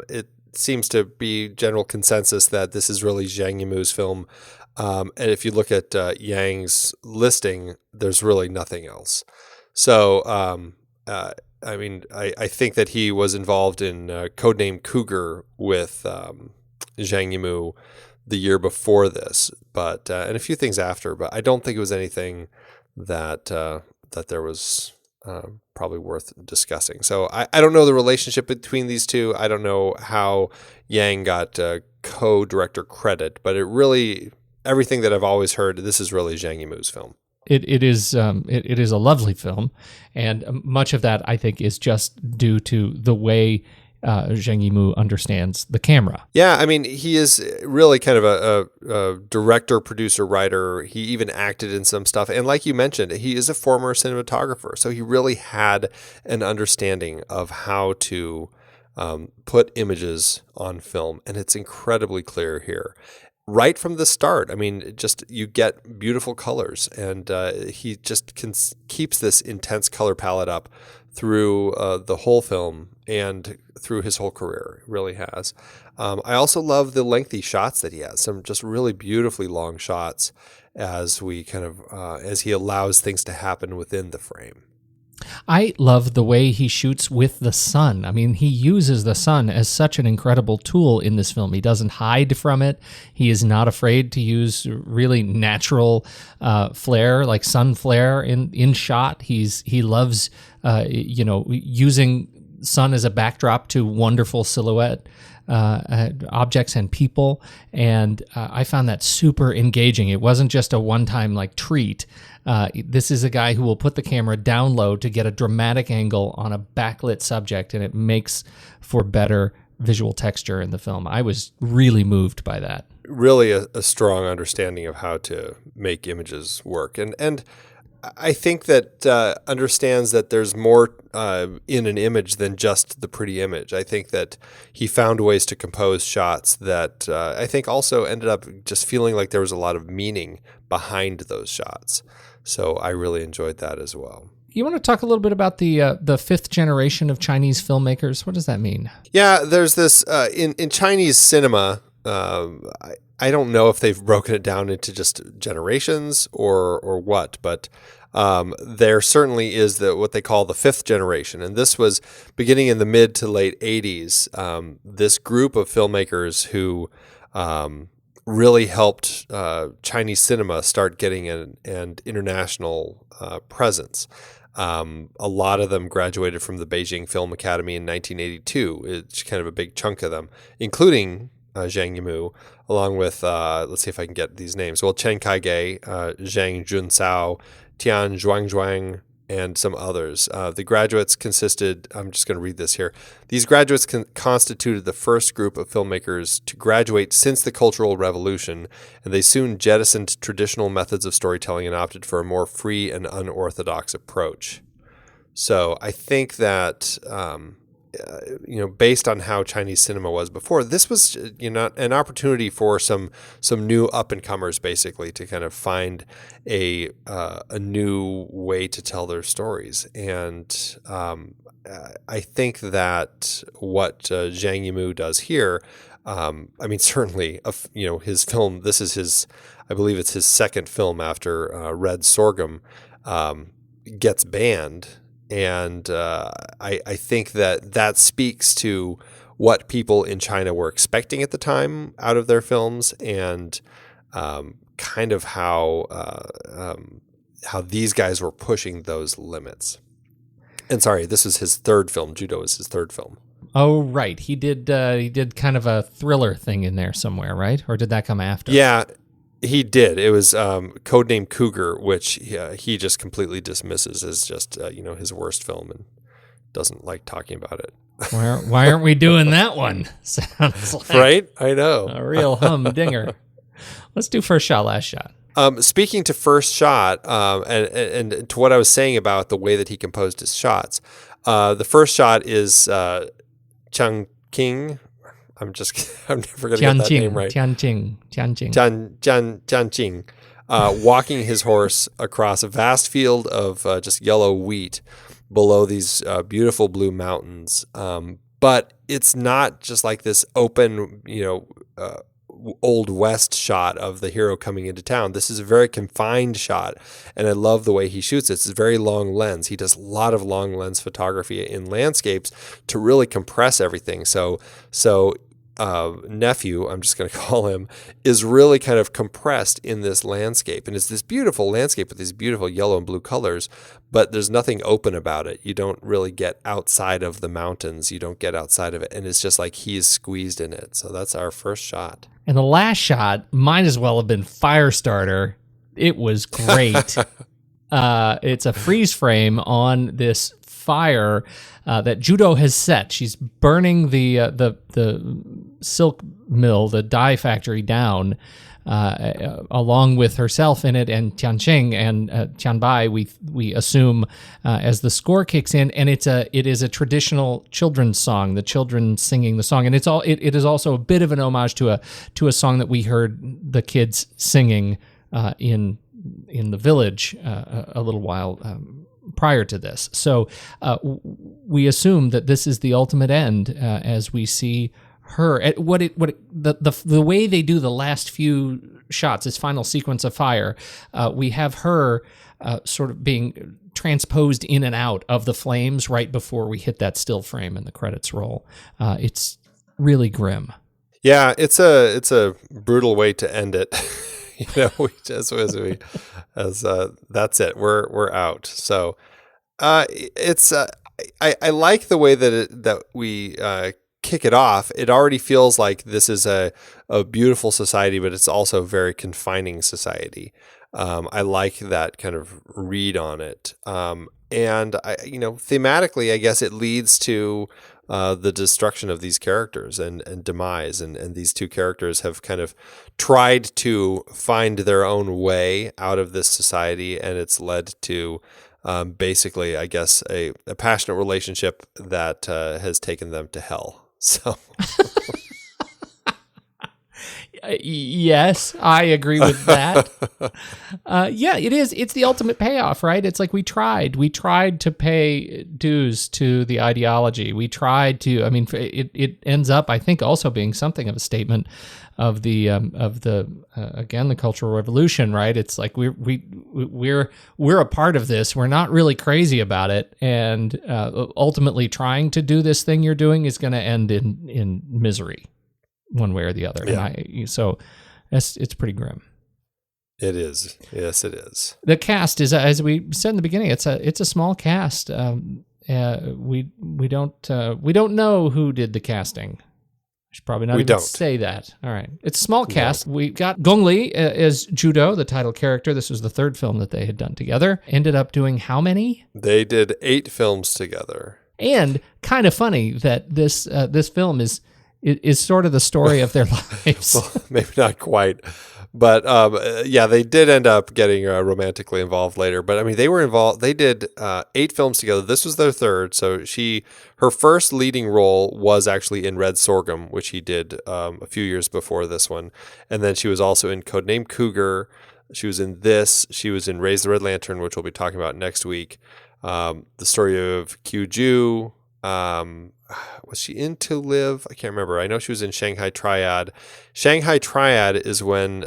it seems to be general consensus that this is really Zhang Yimou's film. And if you look at Yang's listing, there's really nothing else. So, I think that he was involved in Codename Cougar with Zhang Yimou the year before this, but and a few things after. But I don't think it was anything that there was probably worth discussing. So I don't know the relationship between these two. I don't know how Yang got co-director credit, but it really, everything that I've always heard, this is really Zhang Yimou's film. It is a lovely film, and much of that I think is just due to the way Zhang Yimou understands the camera. Yeah, he is really kind of a director, producer, writer. He even acted in some stuff, and like you mentioned, he is a former cinematographer, so he really had an understanding of how to put images on film, and it's incredibly clear here. Right from the start, you get beautiful colors, and he just keeps this intense color palette up through the whole film and through his whole career. It really has. I also love the lengthy shots that he has, some just really beautifully long shots as we as he allows things to happen within the frame. I love the way he shoots with the sun. He uses the sun as such an incredible tool in this film. He doesn't hide from it. He is not afraid to use really natural flare, like sun flare in shot. He loves using sun as a backdrop to wonderful silhouette objects and people, and I found that super engaging. It wasn't just a one-time treat. This is a guy who will put the camera down low to get a dramatic angle on a backlit subject, and it makes for better visual texture in the film. I was really moved by that. Really a strong understanding of how to make images work, and I think that understands that there's more in an image than just the pretty image. I think that he found ways to compose shots that I think also ended up just feeling like there was a lot of meaning behind those shots. So I really enjoyed that as well. You want to talk a little bit about the fifth generation of Chinese filmmakers? What does that mean? Yeah, there's this in Chinese cinema. I don't know if they've broken it down into just generations or what, but there certainly is what they call the fifth generation. And this was beginning in the mid to late 80s. This group of filmmakers who really helped Chinese cinema start getting an international presence. A lot of them graduated from the Beijing Film Academy in 1982. It's kind of a big chunk of them, including Zhang Yimou, along with, let's see if I can get these names. Well, Chen Kaige, Zhang Junsao, Tian Zhuangzhuang, and some others. The graduates consisted, I'm just going to read this here. These graduates constituted the first group of filmmakers to graduate since the Cultural Revolution, and they soon jettisoned traditional methods of storytelling and opted for a more free and unorthodox approach. So I think that, based on how Chinese cinema was before, this was, an opportunity for some new up-and-comers, basically, to kind of find a new way to tell their stories. And I think that what Zhang Yimou does here, certainly, his film, this is I believe it's his second film after Red Sorghum, gets banned. And I think that speaks to what people in China were expecting at the time out of their films, and kind of how these guys were pushing those limits. And sorry, this is his third film. Judo is his third film. Oh, right. He did kind of a thriller thing in there somewhere, right? Or did that come after? Yeah. He did. It was Codename Cougar, which he just completely dismisses as just his worst film and doesn't like talking about it. Why aren't we doing that one? Sounds like right? I know. A real humdinger. Let's do first shot, last shot. Speaking to first shot, and to what I was saying about the way that he composed his shots, the first shot is Chang King. I'm never going to get that name right. Tianjing. Jianqing, walking his horse across a vast field of just yellow wheat below these beautiful blue mountains. But it's not just like this open, Old West shot of the hero coming into town. This is a very confined shot, and I love the way he shoots it. It's a very long lens. He does a lot of long lens photography in landscapes to really compress everything. So nephew, I'm just going to call him, is really kind of compressed in this landscape. And it's this beautiful landscape with these beautiful yellow and blue colors, but there's nothing open about it. You don't really get outside of the mountains. You don't get outside of it. And it's just like he's squeezed in it. So that's our first shot. And the last shot might as well have been Firestarter. It was great. It's a freeze frame on this fire that Judo has set. She's burning the silk mill, the dye factory down, along with herself in it, and Tianqing and Tianbai. We assume as the score kicks in, and it is a traditional children's song. The children singing the song, and it is also a bit of an homage to a song that we heard the kids singing in the village a little while prior to this. So we assume that this is the ultimate end as we see her. The way they do the last few shots, this final sequence of fire, we have her sort of being transposed in and out of the flames right before we hit that still frame and the credits roll. It's really grim. Yeah, it's a brutal way to end it. That's it. We're out. So it's I like the way that we kick it off. It already feels like this is a beautiful society, but it's also a very confining society. I like that kind of read on it. And thematically, I guess it leads to the destruction of these characters and demise. And these two characters have kind of tried to find their own way out of this society, and it's led to basically, I guess, a passionate relationship that has taken them to hell. So... Yes, I agree with that. Yeah, it is. It's the ultimate payoff, right? It's like we tried to pay dues to the ideology. We tried to. I mean, it ends up, I think, also being something of a statement of the again, the Cultural Revolution, right? It's like we're a part of this. We're not really crazy about it, and ultimately, trying to do this thing you're doing is going to end in misery, one way or the other. Yeah. And so it's pretty grim. It is. Yes, it is. The cast is, as we said in the beginning, it's a small cast. We don't know who did the casting. should probably not We even don't. say that. All right. It's a small cast. We got Gong Li as Judo, the title character. This was the third film that they had done together. Ended up doing how many? They did 8 films together. And kind of funny that this film is sort of the story of their lives. Well, maybe not quite. But yeah, they did end up getting romantically involved later. But I mean, they were involved. They did 8 films together. This was their third. So her first leading role was actually in Red Sorghum, which he did a few years before this one. And then she was also in Codename Cougar. She was in this. She was in Raise the Red Lantern, which we'll be talking about next week. The story of Kyuju. Was she in To Live? I can't remember. I know she was in Shanghai Triad. Shanghai Triad is when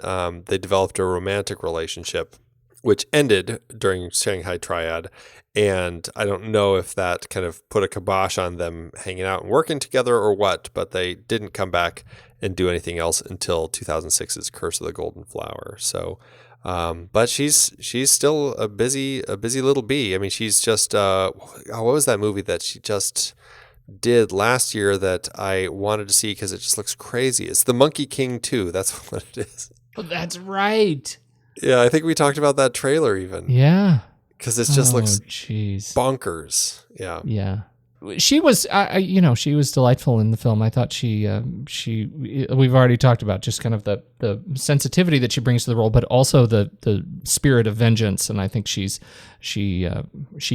they developed a romantic relationship, which ended during Shanghai Triad. And I don't know if that kind of put a kibosh on them hanging out and working together or what, but they didn't come back and do anything else until 2006's Curse of the Golden Flower. So, but she's still a busy little bee. I mean, she's just, what was that movie that she just did last year that I wanted to see because it just looks crazy? It's The Monkey King 2. That's what it is. Oh, that's right. Yeah, I think we talked about that trailer even. Yeah. Because it just looks jeez. bonkers. Yeah. Yeah. She was, she was delightful in the film. I thought we've already talked about just kind of the sensitivity that she brings to the role, but also the spirit of vengeance. And I think she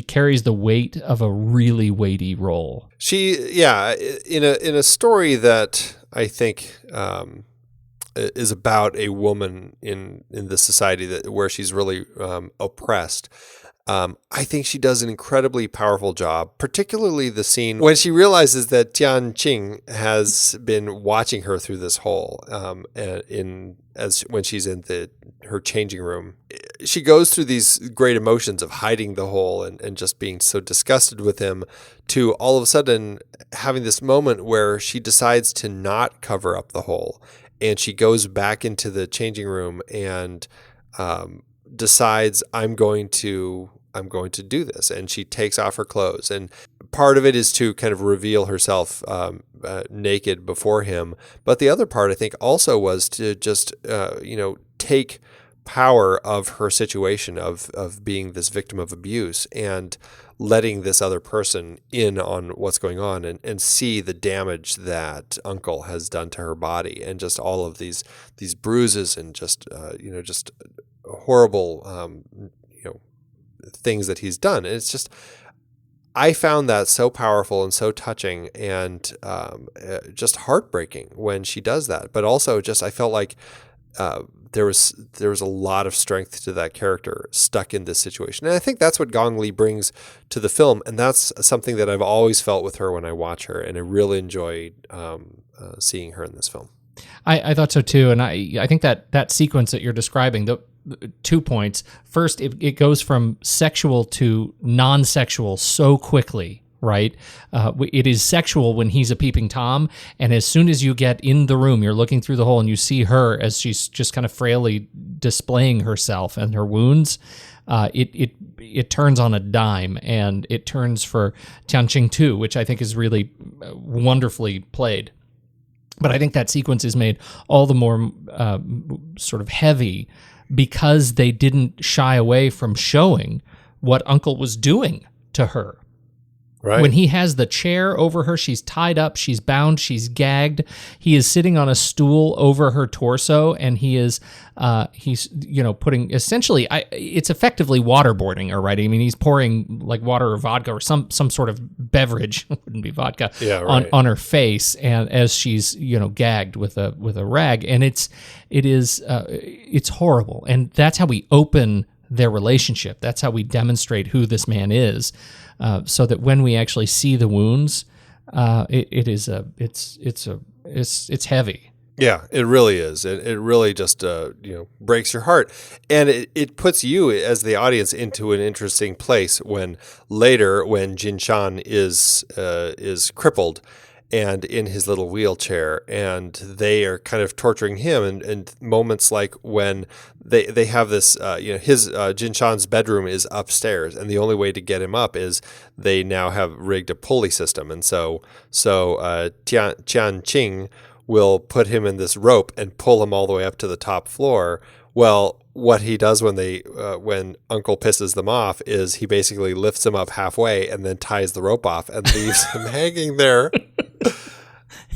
carries the weight of a really weighty role. In a story that I think is about a woman in this society where she's really oppressed. I think she does an incredibly powerful job, particularly the scene when she realizes that Tian Qing has been watching her through this hole. When she's in her changing room, she goes through these great emotions of hiding the hole and just being so disgusted with him, to all of a sudden having this moment where she decides to not cover up the hole, and she goes back into the changing room and decides I'm going to do this, and she takes off her clothes, and part of it is to kind of reveal herself naked before him, but the other part I think also was to just take power of her situation of being this victim of abuse and letting this other person in on what's going on and see the damage that Uncle has done to her body, and just all of these bruises and just horrible things that he's done. And it's just, I found that so powerful and so touching and just heartbreaking when she does that. But also just, I felt like there was a lot of strength to that character stuck in this situation. And I think that's what Gong Li brings to the film. And that's something that I've always felt with her when I watch her. And I really enjoyed seeing her in this film. I thought so too. And I think that sequence that you're describing, the 2 points. First, it goes from sexual to non-sexual so quickly, right? It is sexual when he's a peeping Tom, and as soon as you get in the room, you're looking through the hole and you see her as she's just kind of frailly displaying herself and her wounds. It turns on a dime, and it turns for Tianqing too, which I think is really wonderfully played. But I think that sequence is made all the more sort of heavy because they didn't shy away from showing what Uncle was doing to her. Right. When he has the chair over her, she's tied up, she's bound, she's gagged. He is sitting on a stool over her torso, and he's putting essentially, it's effectively waterboarding her, right? I mean, he's pouring like water or vodka or some sort of beverage, wouldn't be vodka, on her face, and as she's gagged with a rag, and it's horrible, and that's how we open their relationship. That's how we demonstrate who this man is. So that when we actually see the wounds, it's heavy. Yeah, it really is. It really just breaks your heart, and it puts you as the audience into an interesting place when later, when Jin Shan is crippled and in his little wheelchair, and they are kind of torturing him, and moments like when they have this, his Jin Shan's bedroom is upstairs, and the only way to get him up is they now have rigged a pulley system, and so Tian Qing will put him in this rope and pull him all the way up to the top floor. Well, what he does when Uncle pisses them off is he basically lifts him up halfway and then ties the rope off and leaves him hanging there.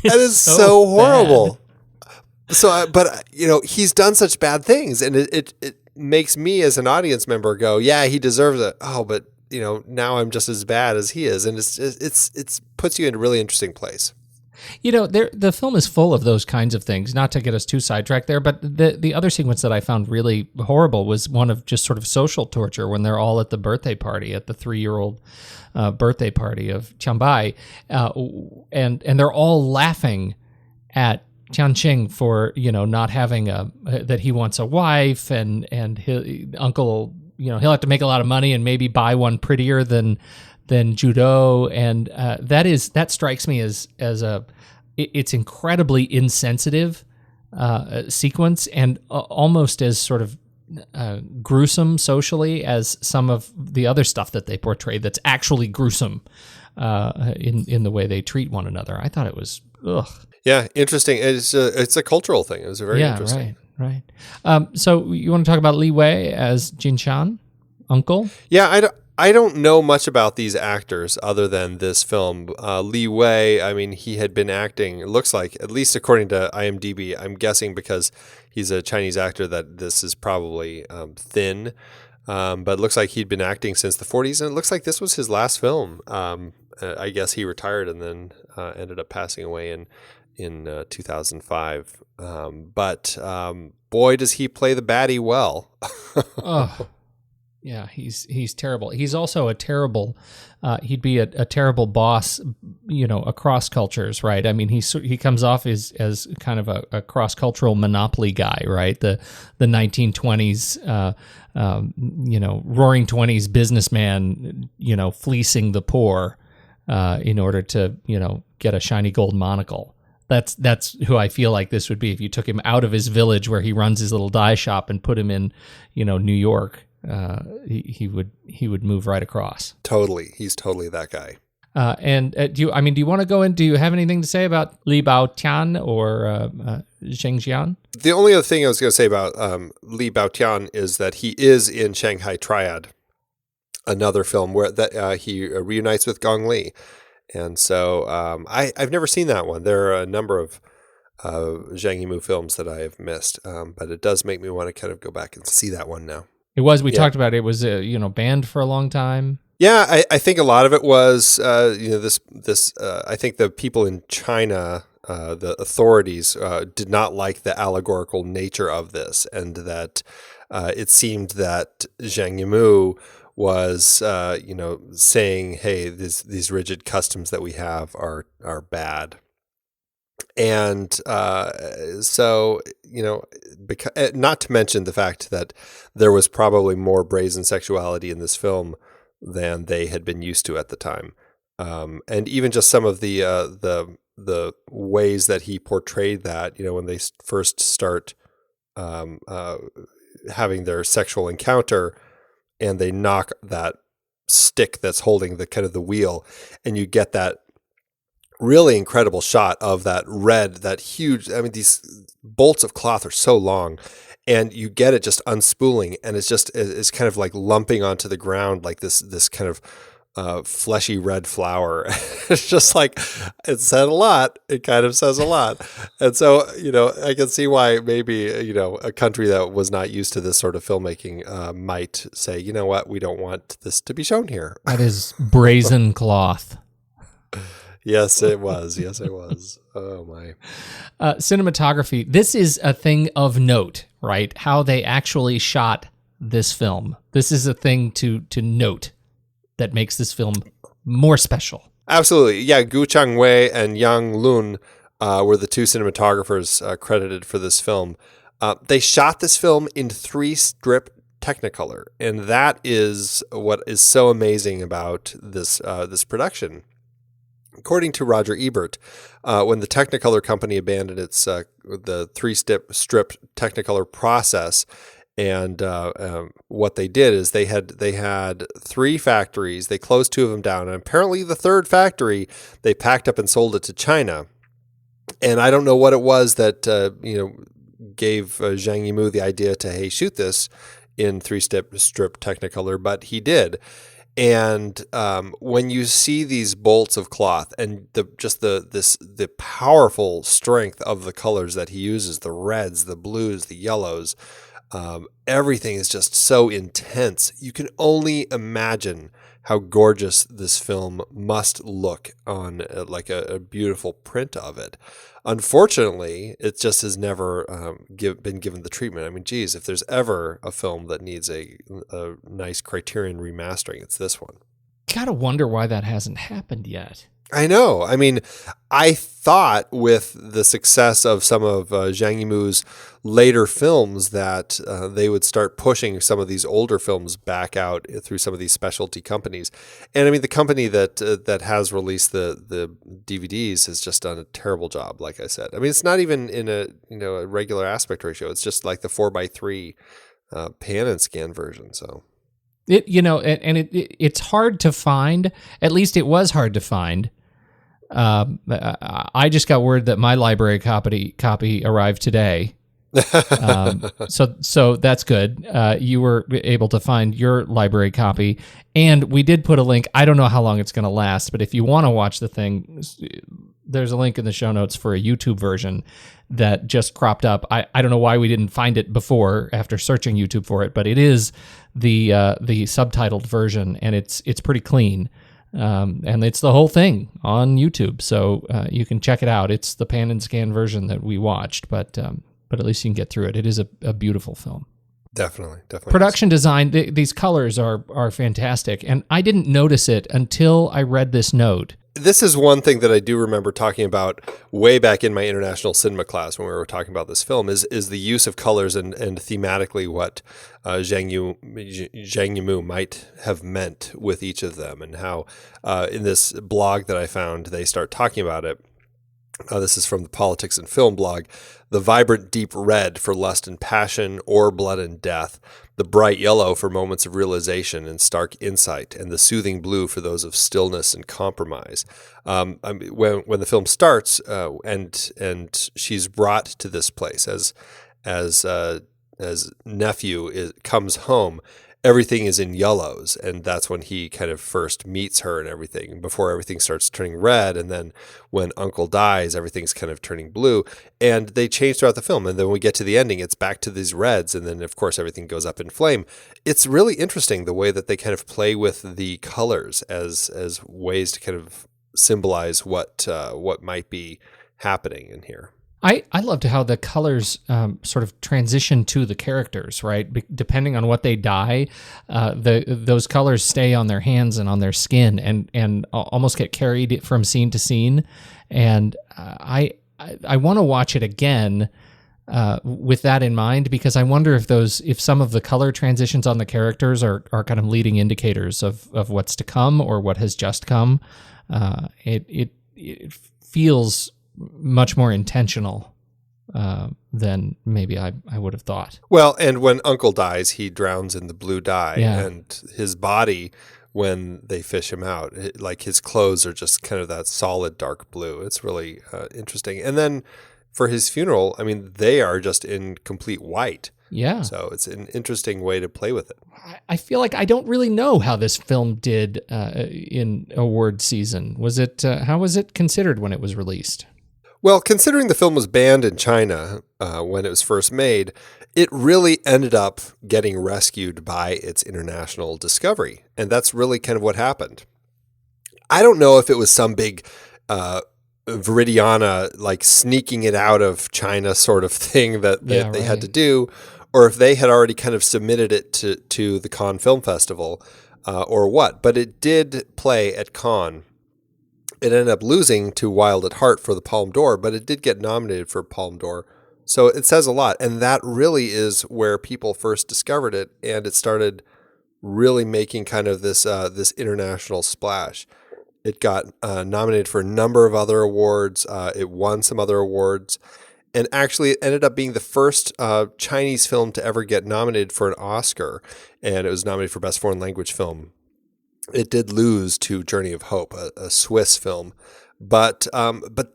That is so horrible. So, but he's done such bad things, and it makes me as an audience member go, yeah, he deserves it. Oh, but now I'm just as bad as he is, and it's puts you in a really interesting place. The film is full of those kinds of things. Not to get us too sidetracked there, but the other sequence that I found really horrible was one of just sort of social torture when they're all at the birthday party, at the 3-year-old birthday party of Qianbai, and they're all laughing at Tianqing for not having that he wants a wife, and his uncle he'll have to make a lot of money and maybe buy one prettier than Judo, and that strikes me as it's incredibly insensitive sequence, and almost as sort of gruesome socially as some of the other stuff that they portray that's actually gruesome in the way they treat one another. I thought it was ugh. Yeah, interesting. It's a cultural thing. It was very interesting. Right. So you want to talk about Li Wei as Jin Chan, Uncle? Yeah, I don't know much about these actors other than this film. Li Wei, I mean, he had been acting, it looks like, at least according to IMDb, I'm guessing because he's a Chinese actor that this is probably thin, but it looks like he'd been acting since the 40s, and it looks like this was his last film. I guess he retired and then ended up passing away in 2005. But boy, does he play the baddie well. Oh, yeah, he's terrible. He's also a terrible. He'd be a terrible boss, across cultures, right? I mean, he comes off as kind of a cross cultural monopoly guy, right? The 1920s, Roaring '20s businessman, fleecing the poor in order to get a shiny gold monocle. That's who I feel like this would be if you took him out of his village where he runs his little dye shop and put him in, New York. He would move right across. Totally, he's totally that guy. Do you want to go in? Do you have anything to say about Li Baotian or Zheng Jian? The only other thing I was going to say about Li Baotian is that he is in Shanghai Triad, another film where he reunites with Gong Li. And so I've never seen that one. There are a number of Zhang Yimou films that I have missed, but it does make me want to kind of go back and see that one now. It was. We talked about it. It was banned for a long time. Yeah, I think a lot of it was this. I think the people in China, the authorities, did not like the allegorical nature of this, and that it seemed that Zhang Yimou was saying, hey, these rigid customs that we have are bad. And so, not to mention the fact that there was probably more brazen sexuality in this film than they had been used to at the time. And even just some of the ways that he portrayed that, when they first start having their sexual encounter, and they knock that stick that's holding the kind of the wheel, and you get that really incredible shot of that huge, these bolts of cloth are so long, and you get it just unspooling, and it's kind of like lumping onto the ground like this kind of fleshy red flower. It's just like, it said a lot. It kind of says a lot. And so, I can see why maybe, a country that was not used to this sort of filmmaking might say, you know what, we don't want this to be shown here. That is brazen cloth. Yes, it was. Yes, it was. Oh, my. Cinematography. This is a thing of note, right? How they actually shot this film. This is a thing to note that makes this film more special. Absolutely. Yeah, Gu Changwei and Yang Lun were the two cinematographers credited for this film. They shot this film in 3-strip Technicolor, and that is what is so amazing about this production. According to Roger Ebert, when the Technicolor company abandoned its the 3-strip Technicolor process, and what they did is they had 3 factories. They closed 2 of them down, and apparently the 3rd factory they packed up and sold it to China. And I don't know what it was that gave Zhang Yimou the idea to, hey, shoot this in 3-strip Technicolor, but he did. And when you see these bolts of cloth and the powerful strength of the colors that he uses, the reds, the blues, the yellows, everything is just so intense. You can only imagine how gorgeous this film must look on like a beautiful print of it. Unfortunately, it just has never been given the treatment. I mean, geez, if there's ever a film that needs a nice Criterion remastering, it's this one. Gotta wonder why that hasn't happened yet. I know. I mean, I thought with the success of some of Zhang Yimou's later films that they would start pushing some of these older films back out through some of these specialty companies. And I mean, the company that has released the DVDs has just done a terrible job, like I said. I mean, it's not even in a regular aspect ratio. It's just like the 4:3 pan and scan version. So it's hard to find. At least it was hard to find. I just got word that my library copy arrived today. So that's good. You were able to find your library copy, and we did put a link. I don't know how long it's going to last, but if you want to watch the thing, there's a link in the show notes for a YouTube version that just cropped up. I don't know why we didn't find it before after searching YouTube for it, but it is the subtitled version, and it's pretty clean. And it's the whole thing on YouTube, so you can check it out. It's the pan and scan version that we watched, but at least you can get through it. It is a beautiful film. Definitely. Production design, these colors are fantastic, and I didn't notice it until I read this note. This is one thing that I do remember talking about way back in my international cinema class when we were talking about this film is the use of colors and thematically what Zhang Yimou might have meant with each of them, and how in this blog that I found, they start talking about it. This is from the Politics and Film blog. The vibrant deep red for lust and passion or blood and death, the bright yellow for moments of realization and stark insight, and the soothing blue for those of stillness and compromise. When the film starts and she's brought to this place as nephew comes home, everything is in yellows, and that's when he kind of first meets her and everything, before everything starts turning red. And then when Uncle dies, everything's kind of turning blue, and they change throughout the film. And then when we get to the ending, it's back to these reds, and then of course everything goes up in flame. It's really interesting the way that they kind of play with the colors as ways to kind of symbolize what might be happening in here. I loved how the colors sort of transition to the characters, right? Depending on what they dye, those colors stay on their hands and on their skin, and almost get carried from scene to scene. And I want to watch it again with that in mind, because I wonder if some of the color transitions on the characters are kind of leading indicators of what's to come or what has just come. It feels much more intentional than maybe I would have thought. Well, and when Uncle dies, he drowns in the blue dye, and his body, when they fish him out, like his clothes are just kind of that solid dark blue. It's really interesting. And then for his funeral, I mean, they are just in complete white. Yeah. So it's an interesting way to play with it. I feel like I don't really know how this film did in award season. How was it considered when it was released? Well, considering the film was banned in China when it was first made, it really ended up getting rescued by its international discovery. And that's really kind of what happened. I don't know if it was some big Viridiana, like sneaking it out of China sort of thing that they had to do, or if they had already kind of submitted it to the Cannes Film Festival or what. But it did play at Cannes. It ended up losing to Wild at Heart for the Palme d'Or, but it did get nominated for Palme d'Or. So it says a lot. And that really is where people first discovered it, and it started really making kind of this international splash. It got nominated for a number of other awards. It won some other awards. And actually, it ended up being the first Chinese film to ever get nominated for an Oscar. And it was nominated for Best Foreign Language Film. It did lose to Journey of Hope, a Swiss film But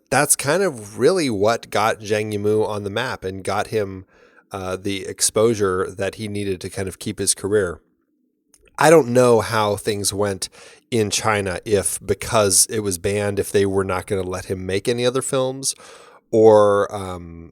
that's kind of really what got Zhang Yimou on the map and got him the exposure that he needed to kind of keep his career. I don't know how things went in China because it was banned, if they were not going to let him make any other films, or and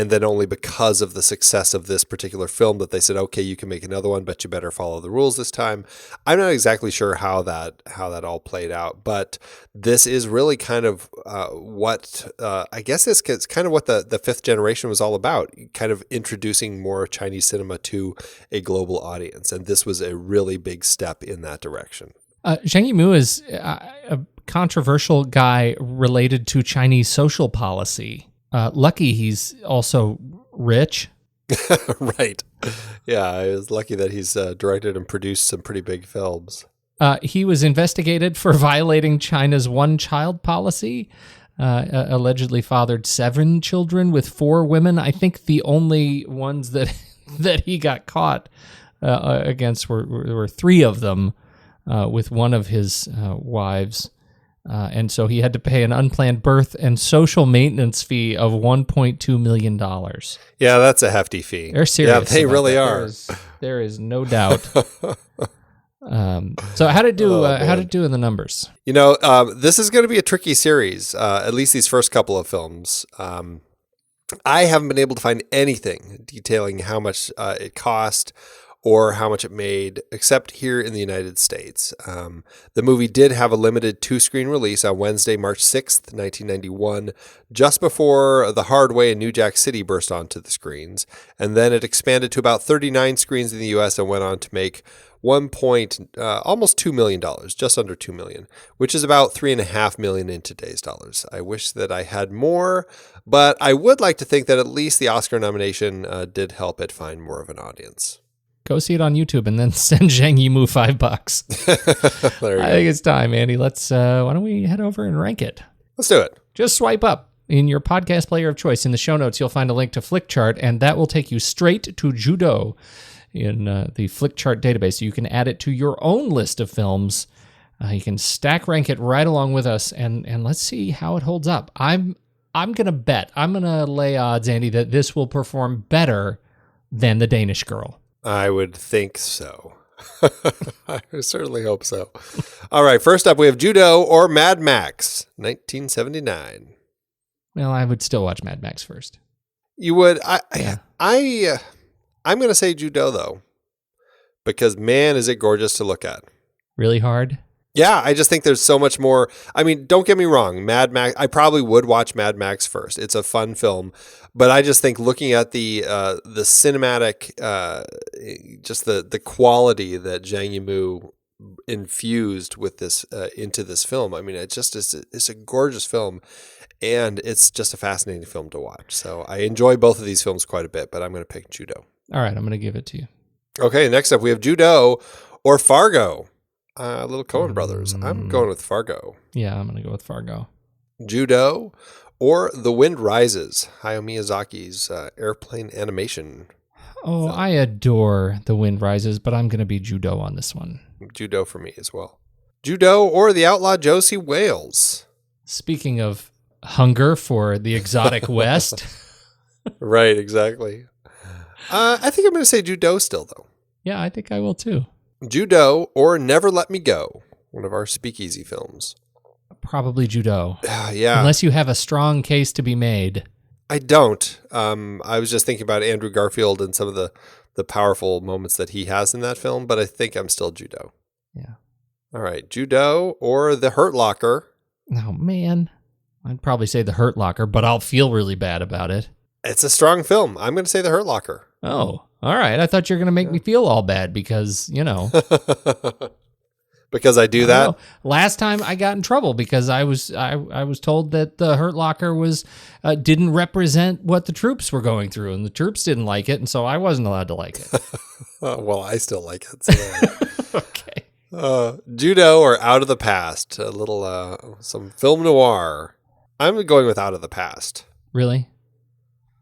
then only because of the success of this particular film that they said, okay, you can make another one, but you better follow the rules this time. I'm not exactly sure how that all played out, but this is really kind of what I guess it's kind of what the fifth generation was all about, kind of introducing more Chinese cinema to a global audience, and this was a really big step in that direction. Zhang Yimou is a controversial guy related to Chinese social policy. Lucky he's also rich. Right. Yeah, I was lucky that he's directed and produced some pretty big films. He was investigated for violating China's one-child policy, allegedly fathered 7 children with 4 women. I think the only ones that he got caught against were 3 of them, with one of his wives. And so he had to pay an unplanned birth and social maintenance fee of $1.2 million. Yeah, that's a hefty fee. They're serious. Yeah, they really are. There is no doubt. So how did it do in the numbers? This is going to be a tricky series, at least these first couple of films. I haven't been able to find anything detailing how much it cost or how much it made, except here in the United States. The movie did have a limited 2-screen release on Wednesday, March 6th, 1991, just before The Hard Way in New Jack City burst onto the screens. And then it expanded to about 39 screens in the U.S. and went on to make almost $2 million, just under $2 million, which is about $3.5 million in today's dollars. I wish that I had more, but I would like to think that at least the Oscar nomination did help it find more of an audience. Go see it on YouTube and then send Zhang Yimou $5. I think it's time, Andy. Let's. Why don't we head over and rank it? Let's do it. Just swipe up in your podcast player of choice. In the show notes, you'll find a link to Flickchart, and that will take you straight to Judo in the Flickchart database. So you can add it to your own list of films. You can stack rank it right along with us, and let's see how it holds up. I'm gonna bet. I'm gonna lay odds, Andy, that this will perform better than The Danish Girl. I would think so. I certainly hope so. All right, first up, we have Judo or Mad Max, 1979. Well, I would still watch Mad Max first. You would? Yeah. I'm going to say Judo, though, because, man, is it gorgeous to look at. Really hard? Yeah, I just think there's so much more. I mean, don't get me wrong. Mad Max, I probably would watch Mad Max first. It's a fun film. But I just think looking at the cinematic, just the quality that Zhang Yimou infused with this into this film, I mean, it's a gorgeous film. And it's just a fascinating film to watch. So I enjoy both of these films quite a bit, but I'm going to pick Judo. All right, I'm going to give it to you. Okay, next up we have Judo or Fargo. Little Coen Brothers. I'm going with Fargo. Yeah, I'm going to go with Fargo. Judo or The Wind Rises, Hayao Miyazaki's airplane animation. Oh, I adore The Wind Rises, but I'm going to be Judo on this one. Judo for me as well. Judo or The Outlaw Josie Wales. Speaking of hunger for the exotic West. Right, exactly. I think I'm going to say Judo still, though. Yeah, I think I will too. Judo or Never Let Me Go, one of our speakeasy films. Probably Judo. Yeah. Unless you have a strong case to be made. I don't. I was just thinking about Andrew Garfield and some of the powerful moments that he has in that film, but I think I'm still Judo. Yeah. All right, Judo or The Hurt Locker. Oh, man. I'd probably say The Hurt Locker, but I'll feel really bad about it. It's a strong film. I'm going to say The Hurt Locker. Oh, all right. I thought you were going to make me feel all bad because, Because I do that? Last time I got in trouble because I was told that The Hurt Locker didn't represent what the troops were going through, and the troops didn't like it, and so I wasn't allowed to like it. Well, I still like it. So. Okay. Judo or Out of the Past, a little some film noir. I'm going with Out of the Past. Really?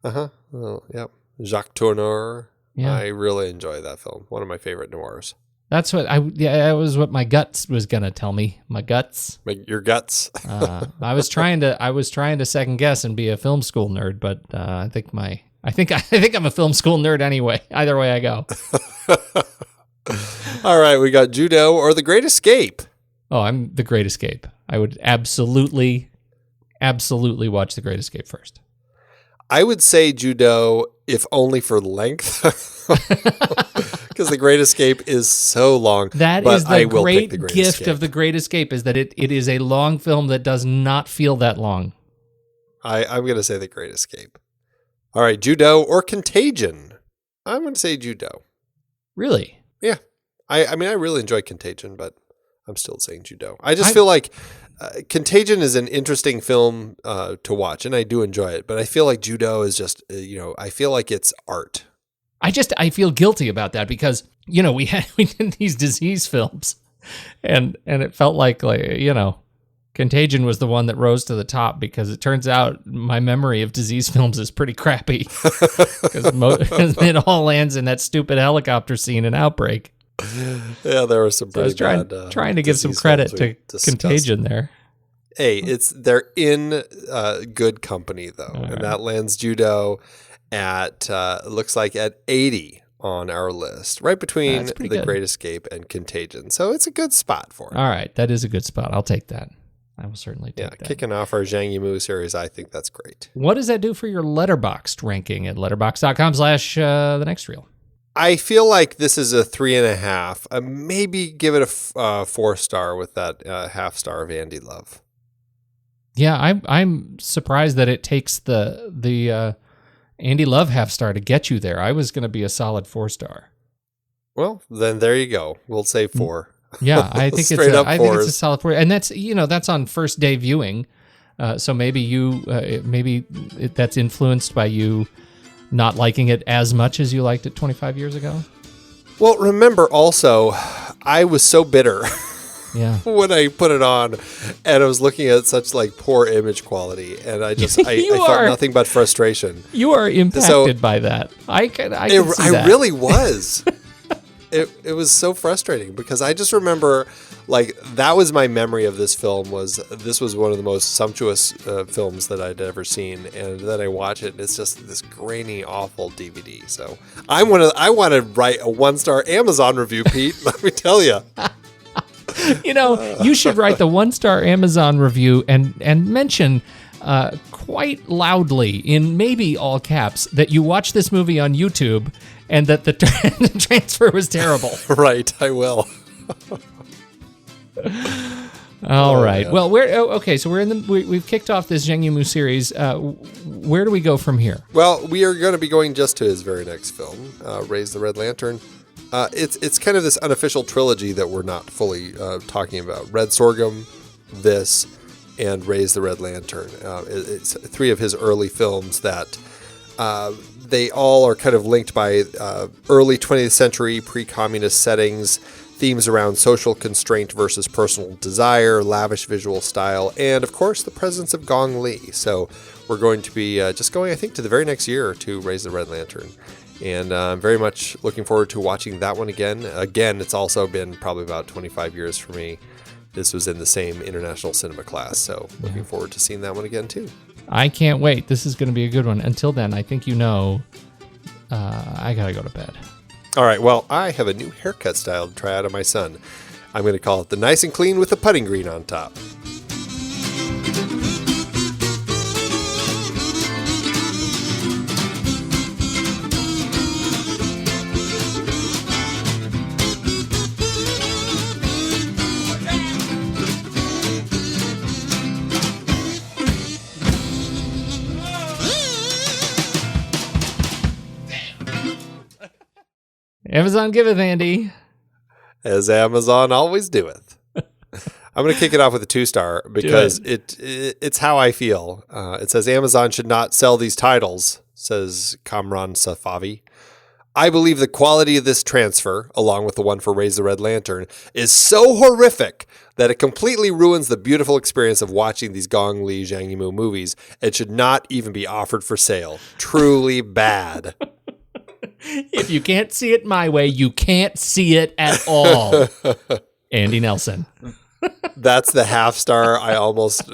Well, yep. Jacques Tourneur. Yeah. I really enjoy that film. One of my favorite noirs. That's what that was what my guts was gonna tell me. My guts. Your guts. I was trying to second guess and be a film school nerd, but I think I'm a film school nerd anyway. Either way I go. All right, we got Judo or The Great Escape. Oh, I'm The Great Escape. I would absolutely watch The Great Escape first. I would say Judo, if only for length, because The Great Escape is so long. That is the great gift of The Great Escape, is that it is a long film that does not feel that long. I'm going to say The Great Escape. All right, Judo or Contagion? I'm going to say Judo. Really? Yeah. I mean, I really enjoy Contagion, but I'm still saying Judo. I just feel like Contagion is an interesting film to watch, and I do enjoy it. But I feel like Judo is just, I feel like it's art. I feel guilty about that because, we did these disease films, and it felt like Contagion was the one that rose to the top because it turns out my memory of disease films is pretty crappy because it all lands in that stupid helicopter scene in Outbreak. Yeah, there was some pretty bad. Trying to give some credit to Contagion there. Hey, they're in good company though, and that lands Judo at looks like at 80 on our list, right between The Great Escape and Contagion. So it's a good spot for it. All right, that is a good spot. I'll take that. I will certainly take that. Kicking off our Zhang Yimou series, I think that's great. What does that do for your Letterboxd ranking at letterboxd.com/the next reel? I feel like this is a 3.5. Maybe give it a 4-star with that half star of Andy Love. Yeah, I'm surprised that it takes the Andy Love half star to get you there. I was going to be a solid 4-star. Well, then there you go. We'll say 4. Yeah, I think it's a solid 4, and that's on first day viewing. So maybe that's influenced by you not liking it as much as you liked it 25 years ago. Well, remember also, I was so bitter. Yeah. When I put it on, and I was looking at such poor image quality, and I felt nothing but frustration. You are impacted by that. I can see that. I really was. It was so frustrating because I just remember, that was my memory of this film. This was one of the most sumptuous films that I'd ever seen, and then I watch it, and it's just this grainy, awful DVD. So I want to write a 1-star Amazon review, Pete. Let me tell you. You should write the 1-star Amazon review and mention quite loudly in maybe all caps that you watched this movie on YouTube and that the transfer was terrible. Right, I will. All right. Yeah. Well, so we've kicked off this Zhang Yimou series. Where do we go from here? Well, we are going to be going just to his very next film, Raise the Red Lantern. It's kind of this unofficial trilogy that we're not fully talking about. Red Sorghum, this, and Raise the Red Lantern. It's 3 of his early films that they all are kind of linked by early 20th century pre-communist settings, themes around social constraint versus personal desire, lavish visual style, and of course the presence of Gong Li. So we're going to be just going, I think, to the very next year to Raise the Red Lantern. And I'm very much looking forward to watching that one again. Again, it's also been probably about 25 years for me. This was in the same international cinema class, so looking forward to seeing that one again too. I can't wait. This is going to be a good one. Until then, I think I got to go to bed. All right, well, I have a new haircut style to try out on my son. I'm going to call it the nice and clean with the putting green on top. Amazon giveth, Andy. As Amazon always doeth. I'm going to kick it off with a 2-star because it's how I feel. It says Amazon should not sell these titles, says Kamran Safavi. I believe the quality of this transfer, along with the one for Raise the Red Lantern, is so horrific that it completely ruins the beautiful experience of watching these Gong Li Zhang Yimou movies. It should not even be offered for sale. Truly bad. If you can't see it my way, you can't see it at all. Andy Nelson. That's the half star I almost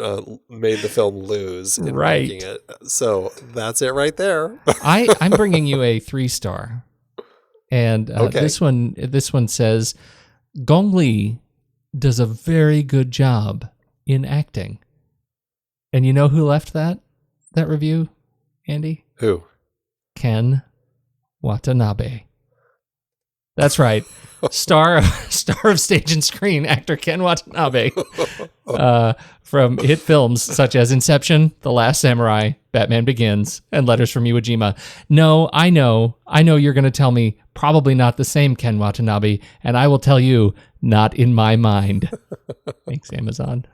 made the film lose in making it. So that's it right there. I'm bringing you a 3-star. And this one says, Gong Li does a very good job in acting. And you know who left that review, Andy? Who? Ken Watanabe. That's right. Star of stage and screen actor Ken Watanabe from hit films such as Inception, The Last Samurai, Batman Begins, and Letters from Iwo Jima. No, I know you're going to tell me probably not the same Ken Watanabe, and I will tell you, not in my mind. Thanks, Amazon.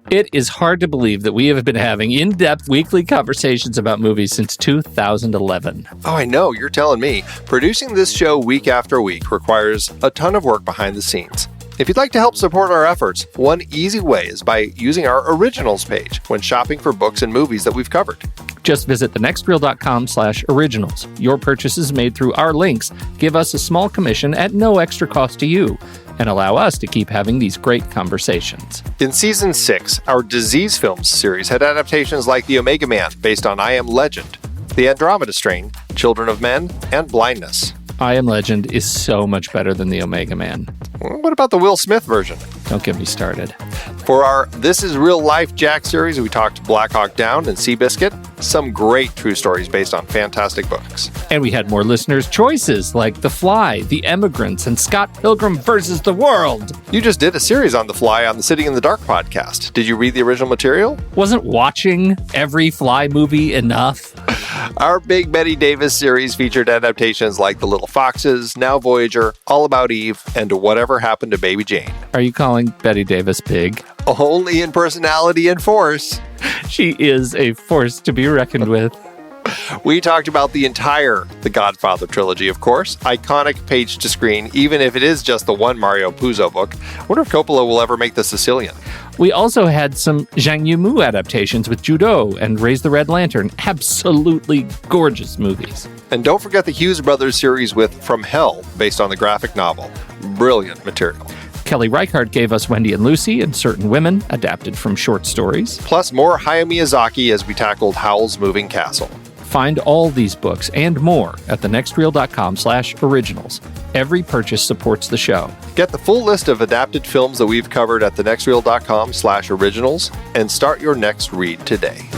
It is hard to believe that we have been having in-depth weekly conversations about movies since 2011. Oh, I know. You're telling me. Producing this show week after week requires a ton of work behind the scenes. If you'd like to help support our efforts, one easy way is by using our originals page when shopping for books and movies that we've covered. Just visit thenextreel.com/originals. Your purchases made through our links give us a small commission at no extra cost to you and allow us to keep having these great conversations. In Season 6, our Disease Films series had adaptations like The Omega Man, based on I Am Legend, The Andromeda Strain, Children of Men, and Blindness. I Am Legend is so much better than The Omega Man. What about the Will Smith version? Don't get me started. For our This Is Real Life Jack series, we talked Black Hawk Down and Seabiscuit, some great true stories based on fantastic books. And we had more listeners' choices like The Fly, The Emigrants, and Scott Pilgrim vs. the World. You just did a series on The Fly on the Sitting in the Dark podcast. Did you read the original material? Wasn't watching every Fly movie enough? Our Big Betty Davis series featured adaptations like The Little Foxes, Now Voyager, All About Eve, and Whatever Happened to Baby Jane. Are you calling Betty Davis big? Only in personality and force. She is a force to be reckoned with. We talked about the entire The Godfather trilogy, of course. Iconic page to screen, even if it is just the one Mario Puzo book. I wonder if Coppola will ever make The Sicilian. We also had some Zhang Yimou adaptations with Judo and Raise the Red Lantern. Absolutely gorgeous movies. And don't forget the Hughes Brothers series with From Hell, based on the graphic novel. Brilliant material. Kelly Reichardt gave us Wendy and Lucy and Certain Women, adapted from short stories. Plus more Hayao Miyazaki as we tackled Howl's Moving Castle. Find all these books and more at thenextreel.com/originals. Every purchase supports the show. Get the full list of adapted films that we've covered at thenextreel.com/originals and start your next read today.